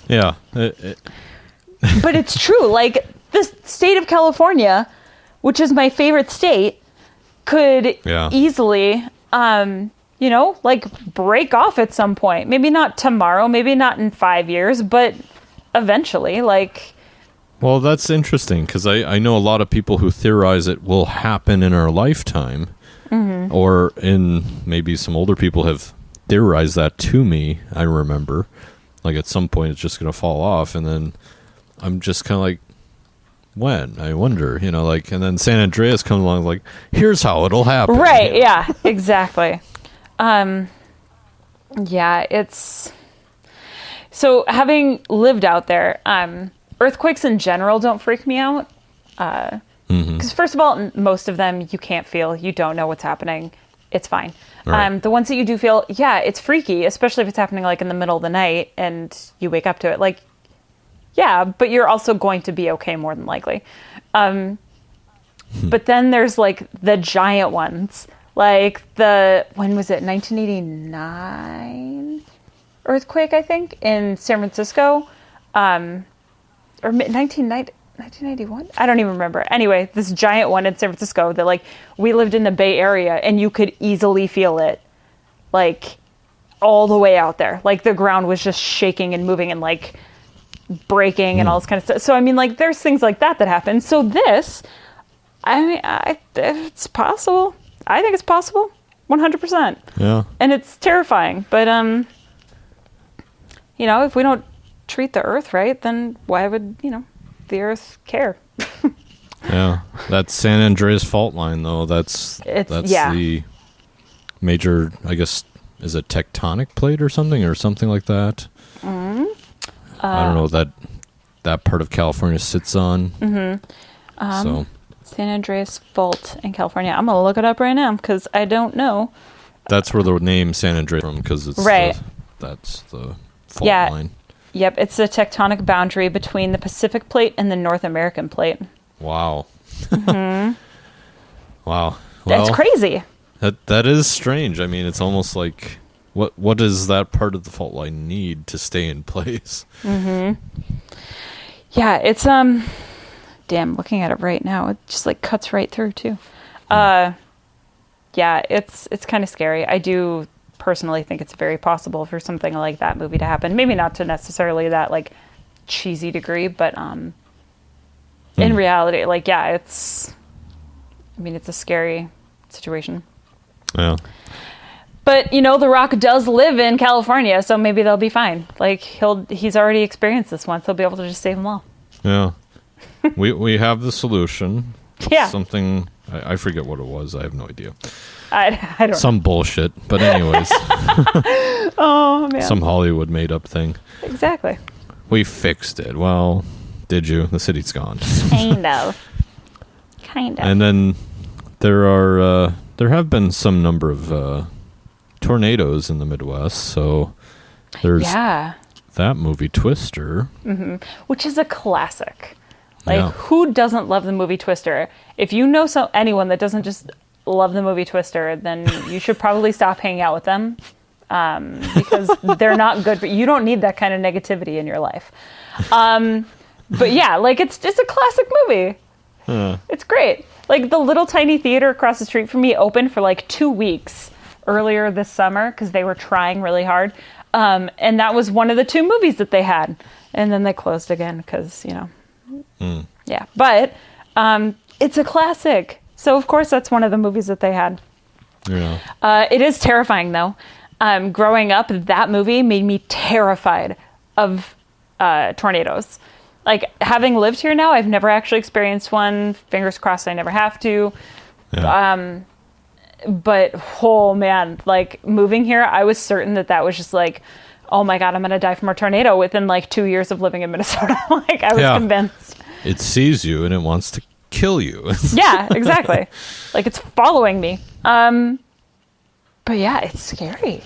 Yeah. But it's true. Like the state of California, which is my favorite state, could easily, like break off at some point. Maybe not tomorrow, maybe not in 5 years, but eventually, like. Well, that's interesting because I know a lot of people who theorize it will happen in our lifetime, mm-hmm. or in maybe some older people have theorized that to me. I remember, like at some point it's just going to fall off, and then I'm just kind of like, when? I wonder, like, and then San Andreas comes along like, here's how it'll happen. Right, yeah, exactly. Yeah, it's... So having lived out there, earthquakes in general don't freak me out. Because first of all, most of them you can't feel. You don't know what's happening. It's fine. Right. The ones that you do feel, yeah, it's freaky, especially if it's happening like in the middle of the night and you wake up to it. Like, yeah, but you're also going to be okay more than likely. But then there's like the giant ones, like when was it, 1989 earthquake, I think, in San Francisco, or 1990. 1991? I don't even remember. Anyway, this giant one in San Francisco that like we lived in the Bay Area and you could easily feel it like all the way out there. Like the ground was just shaking and moving and like breaking and all this kind of stuff. So I mean like there's things like that happen. So this, I mean, it's possible. I think it's possible. 100%. Yeah. And it's terrifying. But you know, if we don't treat the earth right, then why would, you know, the earth care? Yeah, that San Andreas fault line though, that's the major, I guess, is it tectonic plate or something like that? I don't know that part of California sits on. So San Andreas fault in California. I'm gonna look it up right now because I don't know. That's where the name San Andreas from, because it's that's the fault line. Yep, it's the tectonic boundary between the Pacific Plate and the North American Plate. Wow. Wow. That's crazy. That is strange. I mean, it's almost like what does that part of the fault line need to stay in place? Yeah, it's damn, looking at it right now, it just like cuts right through too. Yeah, it's kind of scary. I do personally think it's very possible for something like that movie to happen. Maybe not to necessarily that like cheesy degree, but in reality, like it's a scary situation. Yeah. But you know, The Rock does live in California, so maybe they'll be fine. Like he's already experienced this once. He'll be able to just save them all. Yeah. we have the solution. Yeah. Something I forget what it was. I have no idea. I don't know. Some bullshit. But anyways. Oh man. Some Hollywood made up thing. Exactly. We fixed it. Well, did you? The city's gone. Kind of. And then there have been some number of tornadoes in the Midwest. So there's that movie Twister. Which is a classic. Like, who doesn't love the movie Twister? If you know anyone that doesn't just love the movie Twister, then you should probably stop hanging out with them because they're not good for you. You don't need that kind of negativity in your life. But yeah, like it's just a classic movie. It's great. Like the little tiny theater across the street from me opened for like 2 weeks earlier this summer because they were trying really hard. And that was one of the 2 movies that they had. And then they closed again because, you know. Yeah, but it's a classic. So, of course, that's one of the movies that they had. Yeah. It is terrifying, though. Growing up, that movie made me terrified of tornadoes. Like, having lived here now, I've never actually experienced one. Fingers crossed I never have to. Yeah. But, oh, man, like, moving here, I was certain that was just like, oh, my God, I'm going to die from a tornado within, like, 2 years of living in Minnesota. Like, I was convinced. It sees you and it wants to kill you. Yeah, exactly. Like, it's following me. But, yeah, it's scary.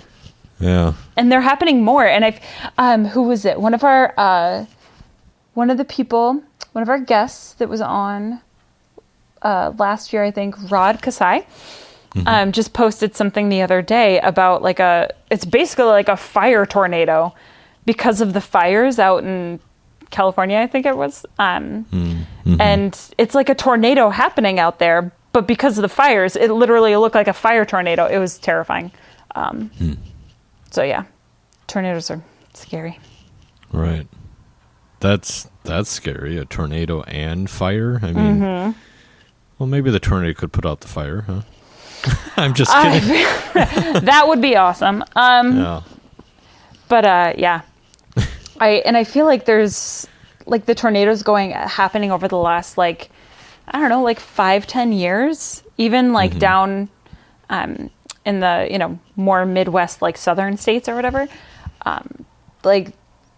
Yeah. And they're happening more. And who was it? One of our guests that was on last year, I think, Rod Kasai, just posted something the other day about it's basically like a fire tornado because of the fires out in California, I think it was. And it's like a tornado happening out there, but because of the fires, it literally looked like a fire tornado. It was terrifying. So yeah, tornadoes are scary. Right. That's scary. A tornado and fire. I mean, well, maybe the tornado could put out the fire, huh? I'm just kidding. That would be awesome. Yeah. But yeah, I feel like there's like the tornadoes happening over the last like, I don't know, like 5-10 years, even like down in the, you know, more Midwest, like southern states or whatever. Like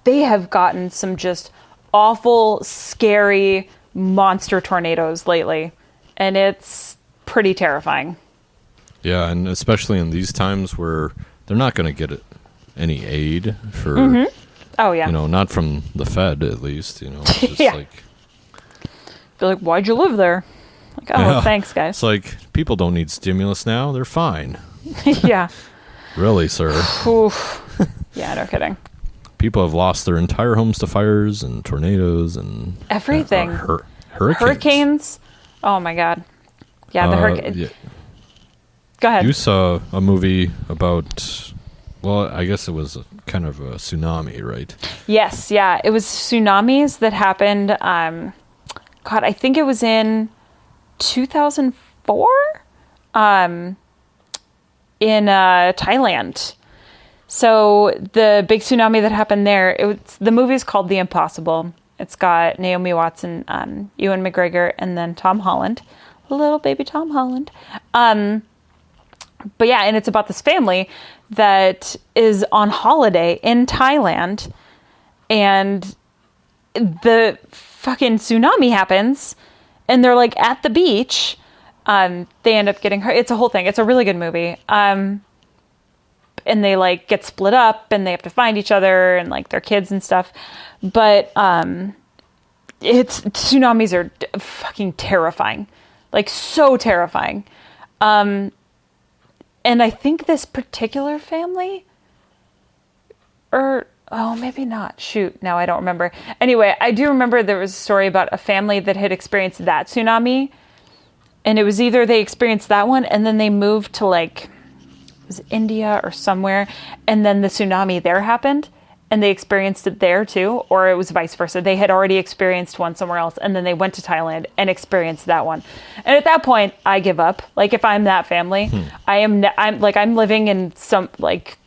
they have gotten some just awful, scary monster tornadoes lately. And it's pretty terrifying. Yeah, and especially in these times where they're not going to get any aid for, oh yeah, you know, not from the Fed at least, you know. It's just like, they're like, why'd you live there? Like, oh, thanks, guys. It's like people don't need stimulus now; they're fine. Yeah. Really, sir? Oof. Yeah, no kidding. people have lost their entire homes to fires and tornadoes and Everything. Hurricanes. Hurricanes. Oh my God. Yeah, the hurricane. Yeah. Go ahead. You saw a movie about, well, I guess it was kind of a tsunami, right? Yes, yeah. It was tsunamis that happened. God, I think it was in 2004 in Thailand. So the big tsunami that happened there, the movie's called The Impossible. It's got Naomi Watts and Ewan McGregor and then Tom Holland. Little baby Tom Holland. But yeah, and it's about this family that is on holiday in Thailand, and the fucking tsunami happens, and they're like at the beach. They end up getting hurt. It's a whole thing. It's a really good movie. And they like get split up, and they have to find each other and like their kids and stuff. But tsunamis are fucking terrifying, like so terrifying. And I think this particular family, maybe not. Shoot, now I don't remember. Anyway, I do remember there was a story about a family that had experienced that tsunami. And it was either they experienced that one and then they moved to like, it was India or somewhere. And then the tsunami there happened and they experienced it there too. Or it was vice versa. They had already experienced one somewhere else and then they went to Thailand and experienced that one. And at that point, I give up. Like if I'm that family, I'm living in some like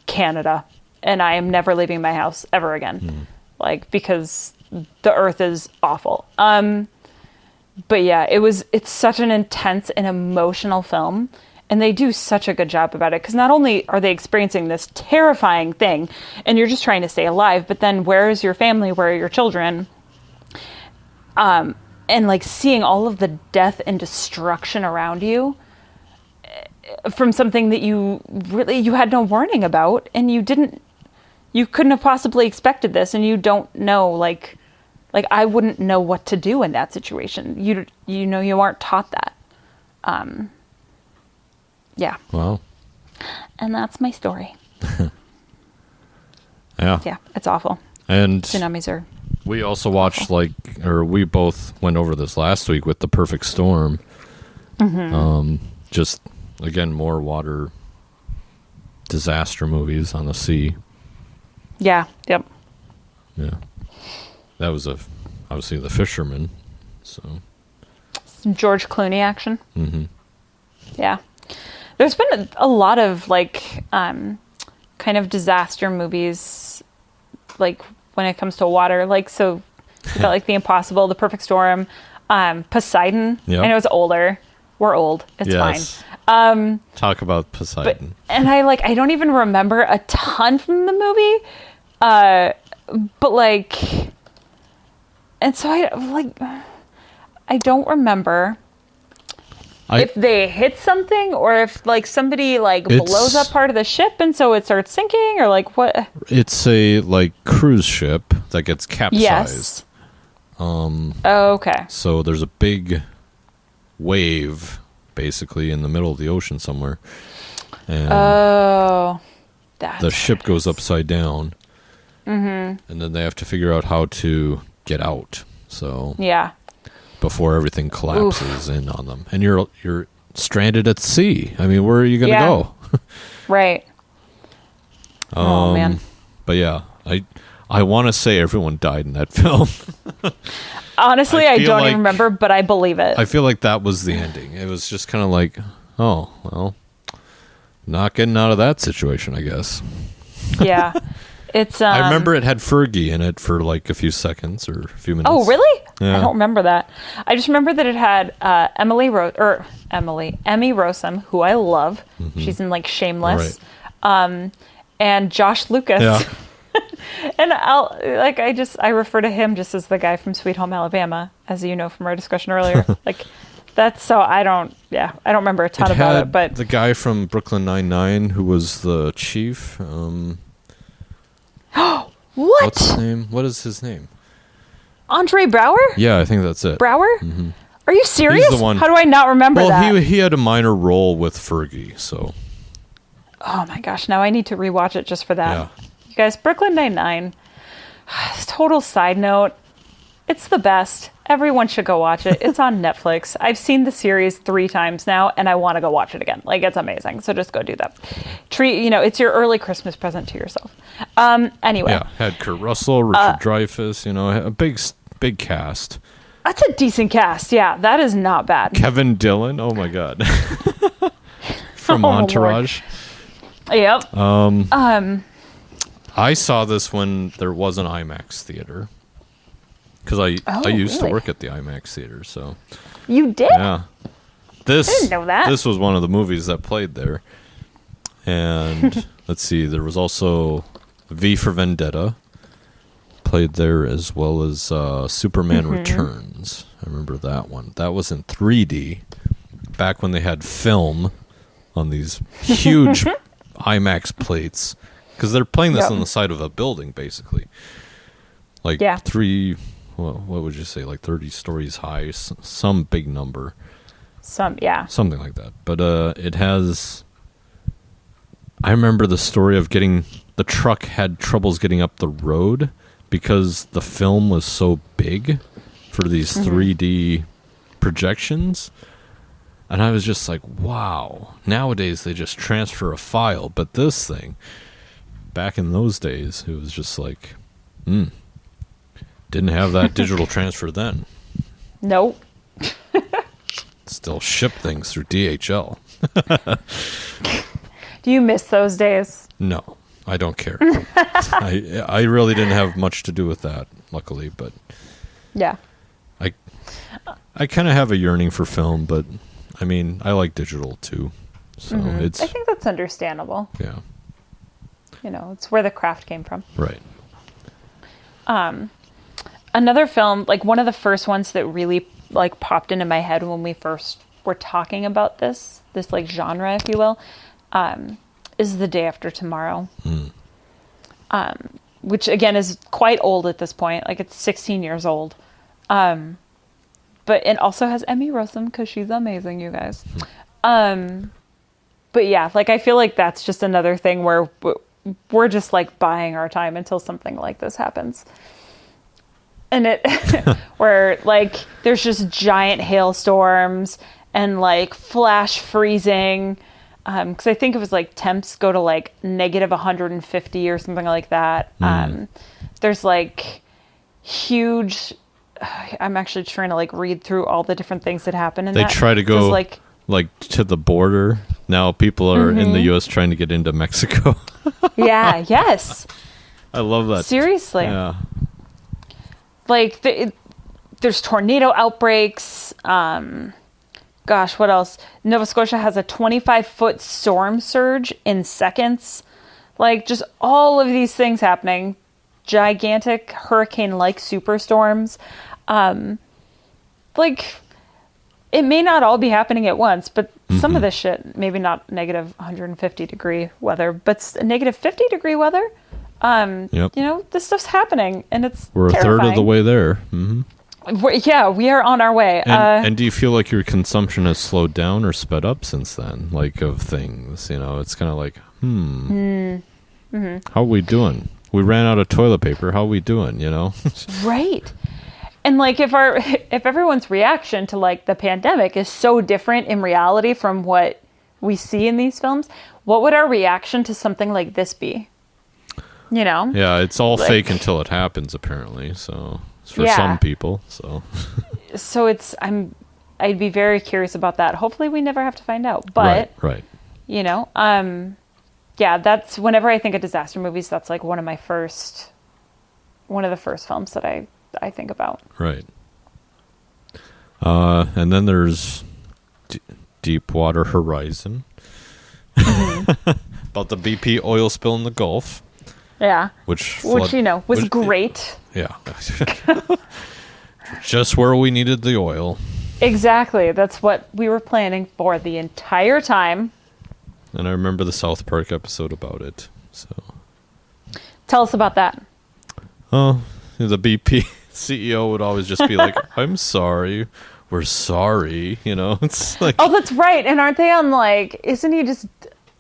Canada and I am never leaving my house ever again. Like because the earth is awful. But yeah, it's such an intense and emotional film. And they do such a good job about it. Because not only are they experiencing this terrifying thing, and you're just trying to stay alive, but then where is your family? Where are your children? And like seeing all of the death and destruction around you from something that you had no warning about. And you couldn't have possibly expected this. And you don't know, like I wouldn't know what to do in that situation. You aren't taught that. Yeah. Wow. And that's my story. Yeah. Yeah, it's awful. And Tsunamis are... we also watched we both went over this last week with The Perfect Storm. Just, again, more water disaster movies on the sea. Yeah, yep. Yeah. That was obviously The Fisherman, so... Some George Clooney action. Mm-hmm. Yeah. There's been a lot of kind of disaster movies, like when it comes to water. Like so, you got like The Impossible, The Perfect Storm, Poseidon. Yep. I know it's older. We're old. It's fine. Talk about Poseidon. And I don't even remember a ton from the movie, but like, and so I don't remember. If they hit something, or if like somebody blows up part of the ship and so it starts sinking, or like what? It's a cruise ship that gets capsized. Yes. Okay. So there's a big wave basically in the middle of the ocean somewhere. And the ship goes upside down. Mm-hmm. And then they have to figure out how to get out. So yeah. Before everything collapses in on them, and you're stranded at sea. I mean, where are you going to go? Right. Oh man. But yeah, I want to say everyone died in that film. Honestly, I don't even remember, but I believe it. I feel like that was the ending. It was just kind of like, oh well, not getting out of that situation, I guess. Yeah. It's. I remember it had Fergie in it for like a few seconds or a few minutes. Oh, really? Yeah. I don't remember that. I just remember that it had Emmy Rossum, who I love. Mm-hmm. She's in like Shameless, right. And Josh Lucas. Yeah. And I refer to him just as the guy from Sweet Home Alabama, as you know from our discussion earlier. That's so I don't remember a ton about it, but the guy from Brooklyn Nine-Nine who was the chief. What? What's his name? What is his name? Andre Braugher? Yeah, I think that's it. Braugher? Mm-hmm. Are you serious? He's the one. How do I not remember that? Well, he had a minor role with Fergie, so. Oh my gosh! Now I need to rewatch it just for that. Yeah. You guys, Brooklyn Nine-Nine. Total side note. It's the best. Everyone should go watch it. It's on Netflix. I've seen the series 3 times now, and I want to go watch it again. Like, it's amazing. So just go do that. It's your early Christmas present to yourself. Anyway. Yeah, had Kurt Russell, Richard Dreyfuss, a big cast. That's a decent cast. Yeah, that is not bad. Kevin Dillon. Oh my God. From Entourage. Yep. I saw this when there was an IMAX theater. Because I used to work at the IMAX theater, so. You did? Yeah. I didn't know that. This was one of the movies that played there. And let's see, there was also V for Vendetta played there, as well as Superman Returns. I remember that one. That was in 3D, back when they had film on these huge IMAX plates. Because they're playing this on the side of a building, basically. Like what would you say, like 30 stories high, some big number. Something like that. But it has... I remember the story of the truck had troubles getting up the road because the film was so big for these 3D projections. And I was just like, wow. Nowadays, they just transfer a file. But this thing, back in those days, it was just like, didn't have that digital transfer then. Nope. Still ship things through DHL. Do you miss those days? No, I don't care. I really didn't have much to do with that, luckily, but yeah, I kind of have a yearning for film, but I mean, I like digital too. So I think that's understandable. Yeah. It's where the craft came from. Right. Another film, like one of the first ones that really like popped into my head when we first were talking about this like genre, if you will, is The Day After Tomorrow. Which again is quite old at this point. Like it's 16 years old. But it also has Emmy Rossum because she's amazing, you guys. But yeah, like I feel like that's just another thing where we're just like buying our time until something like this happens. And where like there's just giant hailstorms and like flash freezing. Because I think it was like temps go to like negative 150 or something like that. There's like huge. I'm actually trying to like read through all the different things that happen. They try to go like to the border. Now people are in the U.S. trying to get into Mexico. Yeah. Yes. I love that. Seriously. Yeah. Like there's tornado outbreaks. Gosh, what else? Nova Scotia has a 25-foot storm surge in seconds. Like just all of these things happening. Gigantic hurricane-like superstorms. Like it may not all be happening at once, but some of this shit, maybe not negative 150 degree weather, but negative 50 degree weather. This stuff's happening, and we're terrifying. A third of the way there. We are on our way. And do you feel like your consumption has slowed down or sped up since then? Like of things, it's kind of like, how are we doing? We ran out of toilet paper. How are we doing? Right. And like if everyone's reaction to like the pandemic is so different in reality from what we see in these films, what would our reaction to something like this be? Yeah, it's all fake until it happens, apparently. So it's for some people. So I'd be very curious about that. Hopefully, we never have to find out. But right. That's whenever I think of disaster movies, that's like one of the first films that I think about. Right. And then there's Deepwater Horizon. About the BP oil spill in the Gulf. Yeah. Which was great. Yeah. Just where we needed the oil. Exactly. That's what we were planning for the entire time. And I remember the South Park episode about it. So tell us about that. Oh, the BP CEO would always just be like, I'm sorry. We're sorry. It's like... Oh, that's right. And aren't they on like... Isn't he just...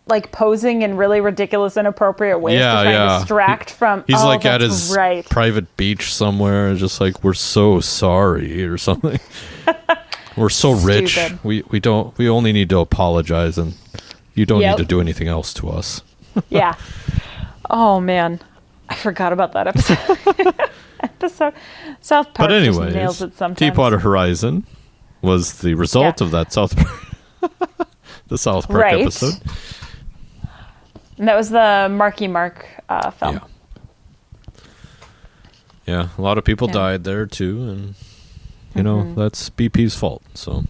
like posing in really ridiculous, inappropriate ways to try and distract from. He's like at that's his right. private beach somewhere, just like, we're so sorry or something. We're so rich. Stupid. We only need to apologize, and you don't Yep. need to do anything else to us. Yeah. Oh man, I forgot about that episode. South Park But just anyways, nails it sometimes. Deepwater Horizon was the result of that the South Park Right. episode. And that was the Marky Mark film. Yeah, a lot of people Yeah. died there too, and you know, that's BP's fault. So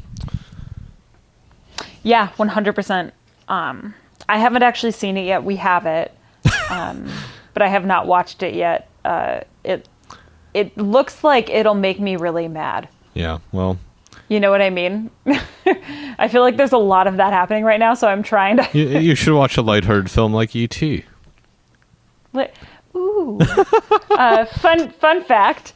Yeah, 100%. I haven't actually seen it yet. We have it, but I have not watched it yet. It looks like it'll make me really mad. yeah, well, You know what I mean? I feel like there's a lot of that happening right now, so I'm trying to. you should watch a lighthearted film like E.T. Ooh. Fun fact.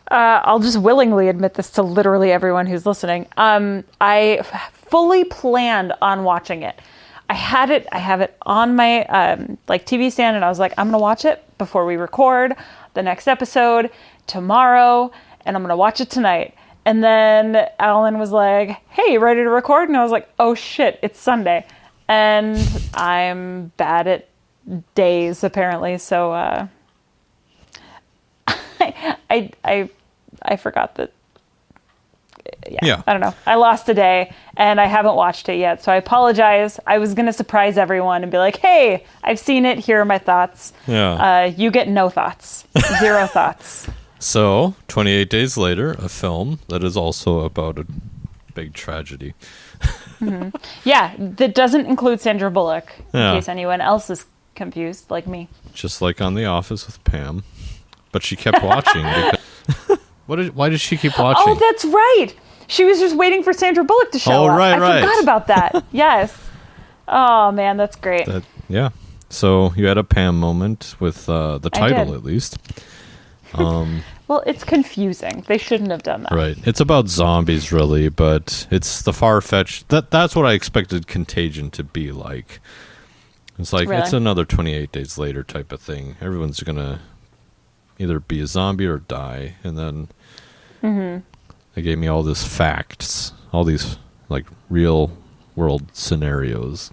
I'll just willingly admit this to literally everyone who's listening. I fully planned on watching it. I have it on my like TV stand, and I was like, I'm gonna watch it before we record the next episode tomorrow, and I'm gonna watch it tonight. And then Alan was like, hey, ready to record? And I was like, oh shit, it's Sunday. And I'm bad at days apparently, so I forgot that. Yeah, I don't know. I lost a day and I haven't watched it yet, so I apologize. I was gonna surprise everyone and be like, hey, I've seen it, here are my thoughts. Yeah. You get no thoughts. Zero thoughts. So, 28 Days Later, a film that is also about a big tragedy. Yeah, that doesn't include Sandra Bullock, in Yeah. case anyone else is confused, like me. Just like on The Office with Pam. But she kept watching. Because why did she keep watching? Oh, that's right. She was just waiting for Sandra Bullock to show Oh, up. right, I right. forgot about that. Yes. Oh, man, that's great. Yeah. So you had a Pam moment with the title, did. at least. Well, it's confusing. They shouldn't have done that. Right. It's about zombies, really, but it's the far-fetched... That's what I expected Contagion to be like. It's like, Really? it's another 28 Days Later type of thing. Everyone's going to either be a zombie or die. And then they gave me all these facts, all these, like, real-world scenarios.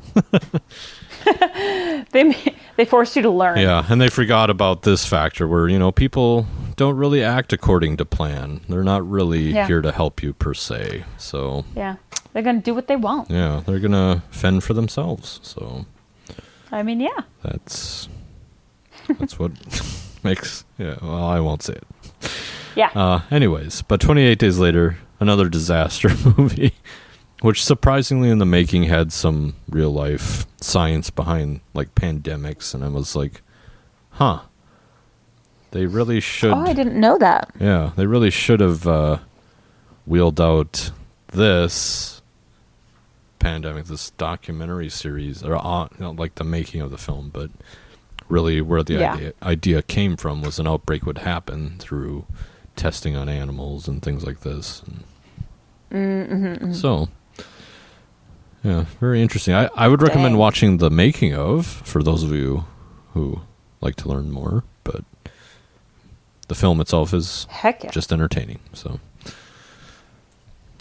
They forced you to learn. Yeah, and they forgot about this factor where, you know, people don't really act according to plan. They're not really Yeah. here to help you per se. So, Yeah. They're going to do what they want. yeah, they're going to fend for themselves. So, I mean, yeah. that's what makes, yeah, well, I won't say it. Yeah. Anyways, but 28 Days Later, another disaster movie, which surprisingly in the making had some real life science behind, like, pandemics, and I was like, huh. They really should... Oh, I didn't know that. Yeah, they really should have wheeled out this pandemic, this documentary series, or like the making of the film, but really where the idea came from was an outbreak would happen through testing on animals and things like this. So, yeah, very interesting. I would recommend Dang. watching the making of, for those of you who like to learn more, but the film itself is Heck yeah. just entertaining. So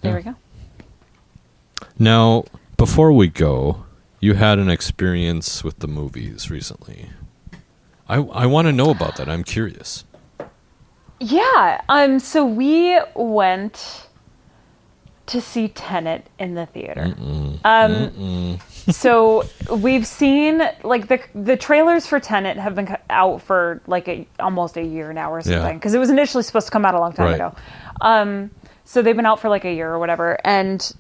There we go. now, before we go, you had an experience with the movies recently. I want to know about that. I'm curious. Yeah. So we went to see Tenet in the theater. So we've seen, like, the trailers for Tenet have been out for like almost a year now or something, because it was initially supposed to come out a long time Right. ago. So they've been out for like a year or whatever. And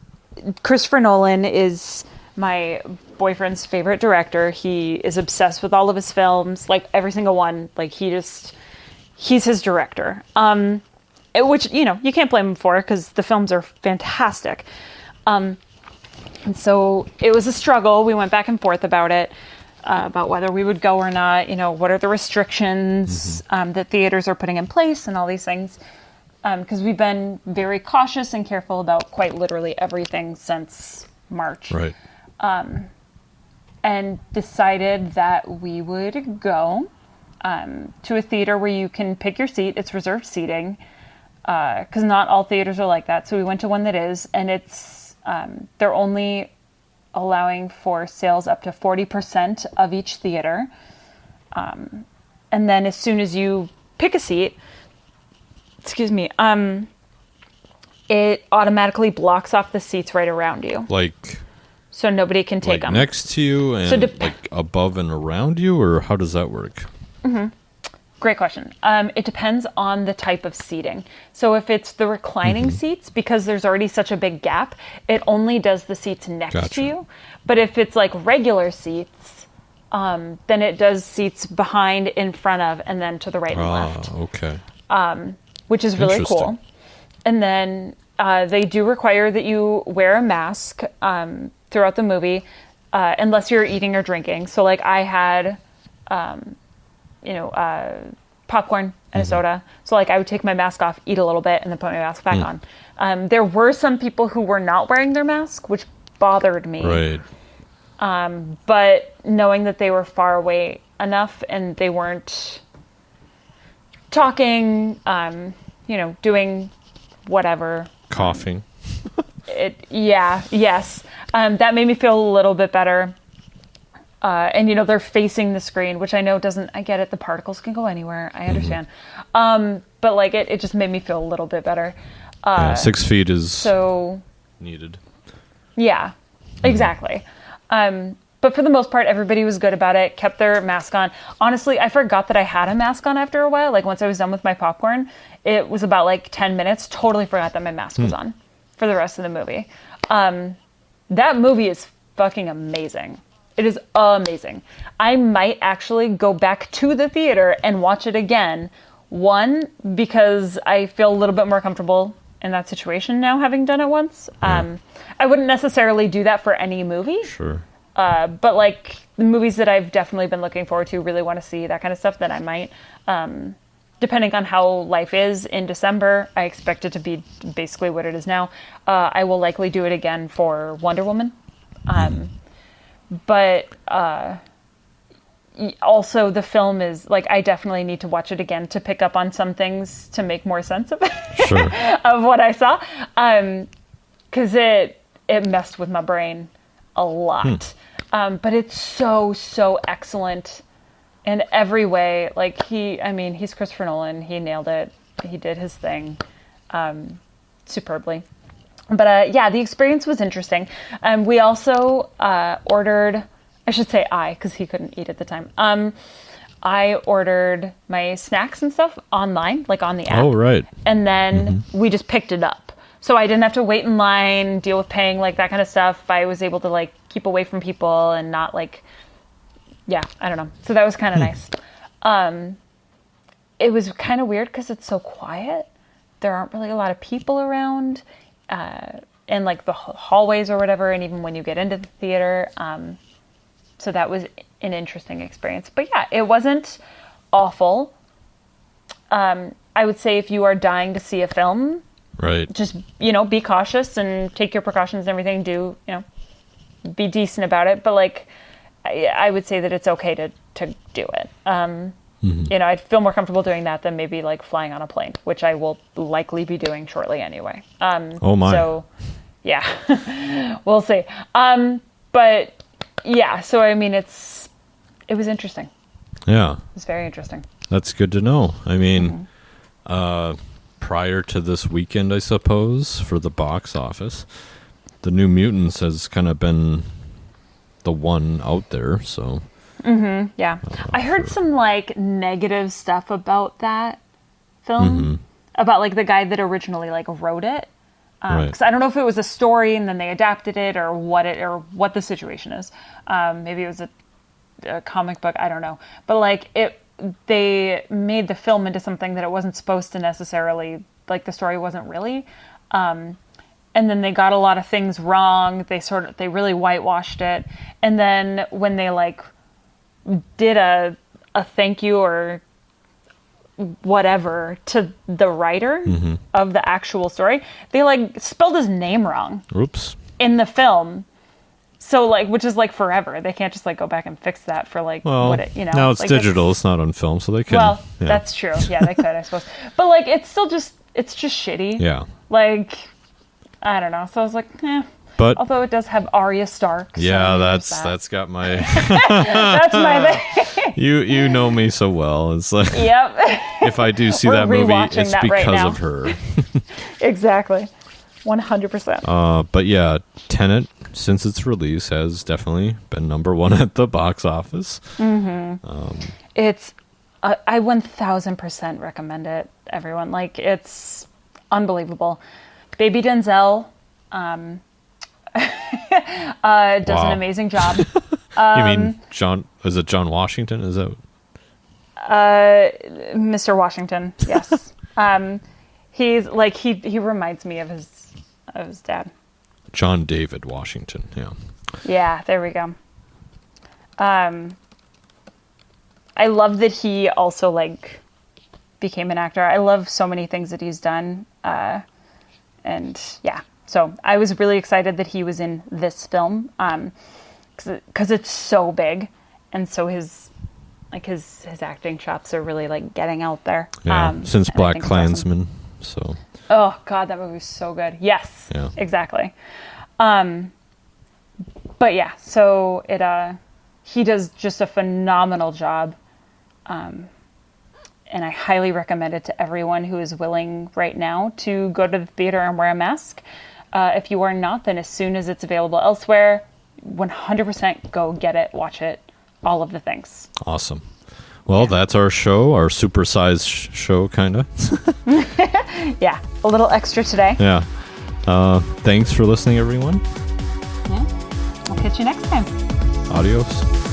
Christopher Nolan is my boyfriend's favorite director. He is obsessed with all of his films, like every single one. Like he's his director. Which, you know, you can't blame him for it because the films are fantastic. And so it was a struggle. We went back and forth about it, about whether we would go or not. You know, what are the restrictions that theaters are putting in place and all these things. Because we've been very cautious and careful about quite literally everything since March. Right. and decided that we would go to a theater where you can pick your seat. It's reserved seating, because not all theaters are like that. So we went to one that is, and it's they're only allowing for sales up to 40% of each theater. And then as soon as you pick a seat, it automatically blocks off the seats right around you. Like, so nobody can take them. Next to you and So like above and around you, or how does that work? Great question. It depends on the type of seating. So if it's the reclining seats, because there's already such a big gap, it only does the seats next Gotcha. to you. But if it's like regular seats, then it does seats behind, in front of, and then to the right and left, Okay. which is really Interesting. cool. And then they do require that you wear a mask throughout the movie, unless you're eating or drinking. So like I had, popcorn and a soda. So like I would take my mask off, eat a little bit, and then put my mask back on. There were some people who were not wearing their mask, which bothered me. Right. But knowing that they were far away enough and they weren't talking, doing whatever. Coughing. Yes. That made me feel a little bit better. And they're facing the screen, which I know I get it. The particles can go anywhere. I understand. But like it just made me feel a little bit better. 6 feet is So needed. yeah, exactly. But for the most part, everybody was good about it, kept their mask on. Honestly, I forgot that I had a mask on after a while. Like once I was done with my popcorn, it was about like 10 minutes. Totally forgot that my mask was on for the rest of the movie. That movie is fucking amazing. It is amazing. I might actually go back to the theater and watch it again. One, because I feel a little bit more comfortable in that situation now, having done it once. I wouldn't necessarily do that for any movie. Sure. But like the movies that I've definitely been looking forward to, really want to see, that kind of stuff, then I might. Depending on how life is in December, I expect it to be basically what it is now. I will likely do it again for Wonder Woman. But also the film is like, I definitely need to watch it again to pick up on some things to make more sense of it, Sure. of what I saw. 'Cause it messed with my brain a lot. But it's so excellent in every way. Like he's Christopher Nolan. He nailed it. He did his thing superbly. But the experience was interesting. We also ordered, I should say because he couldn't eat at the time. I ordered my snacks and stuff online, like on the app. Oh, right. And then we just picked it up. So I didn't have to wait in line, deal with paying, like that kind of stuff. I was able to like keep away from people and not like, I don't know. So that was kind of nice. It was kind of weird because it's so quiet. There aren't really a lot of people around. In like the hallways or whatever, and even when you get into the theater. So that was an interesting experience. But yeah, it wasn't awful. I would say if you are dying to see a film, Right. just, be cautious and take your precautions and everything. Be decent about it. But like, I would say that it's okay to do it. I'd feel more comfortable doing that than maybe like flying on a plane, which I will likely be doing shortly anyway. Oh my. So yeah, we'll see. But yeah, so I mean, it was interesting. Yeah. It was very interesting. That's good to know. I mean, prior to this weekend, I suppose, for the box office, the New Mutants has kind of been the one out there, so... Yeah. I heard some like negative stuff about that film, about like the guy that originally like wrote it. Right. Because I don't know if it was a story and then they adapted it or what the situation is. Maybe it was a comic book. I don't know. But like they made the film into something that it wasn't supposed to necessarily, like the story wasn't really. And then they got a lot of things wrong. They really whitewashed it. And then when they like did a thank you or whatever to the writer of the actual story, they like spelled his name wrong Oops. in the film. So like, which is like forever. They can't just like go back and fix that for like Well, what it, now it's like, digital. It's not on film, so they can. Well, yeah. that's true. Yeah, they could, I suppose. But like, it's just shitty. Yeah. Like, I don't know. So I was like, eh. But Although it does have Arya Stark. So yeah, there's that's got my. that's my thing. you know me so well. It's like Yep. if I do see We're that movie, rewatching it's that right because now. of her. Exactly. 100%. But yeah, Tenet, since its release, has definitely been number one at the box office. It's I 1000% recommend it, everyone. Like, it's unbelievable. Baby Denzel does an amazing job. You mean John? Is it John Washington? Is that? Mr. Washington, yes. He's like he reminds me of his dad. John David Washington. Yeah. Yeah, there we go. I love that he also like became an actor. I love so many things that he's done. And yeah, so I was really excited that he was in this film, because it's so big, and so his acting chops are really like getting out there. Yeah. Since and I Black think it's awesome. Klansman. So. Oh God, that movie was so good. Yes, Yeah. exactly. But yeah, so he does just a phenomenal job. And I highly recommend it to everyone who is willing right now to go to the theater and wear a mask. If you are not, then as soon as it's available elsewhere, 100% go get it, watch it, all of the things. Awesome. Well, that's our show, our supersized show, kind of. Yeah, a little extra today. Yeah. Thanks for listening, everyone. Yeah. I'll catch you next time. Adios.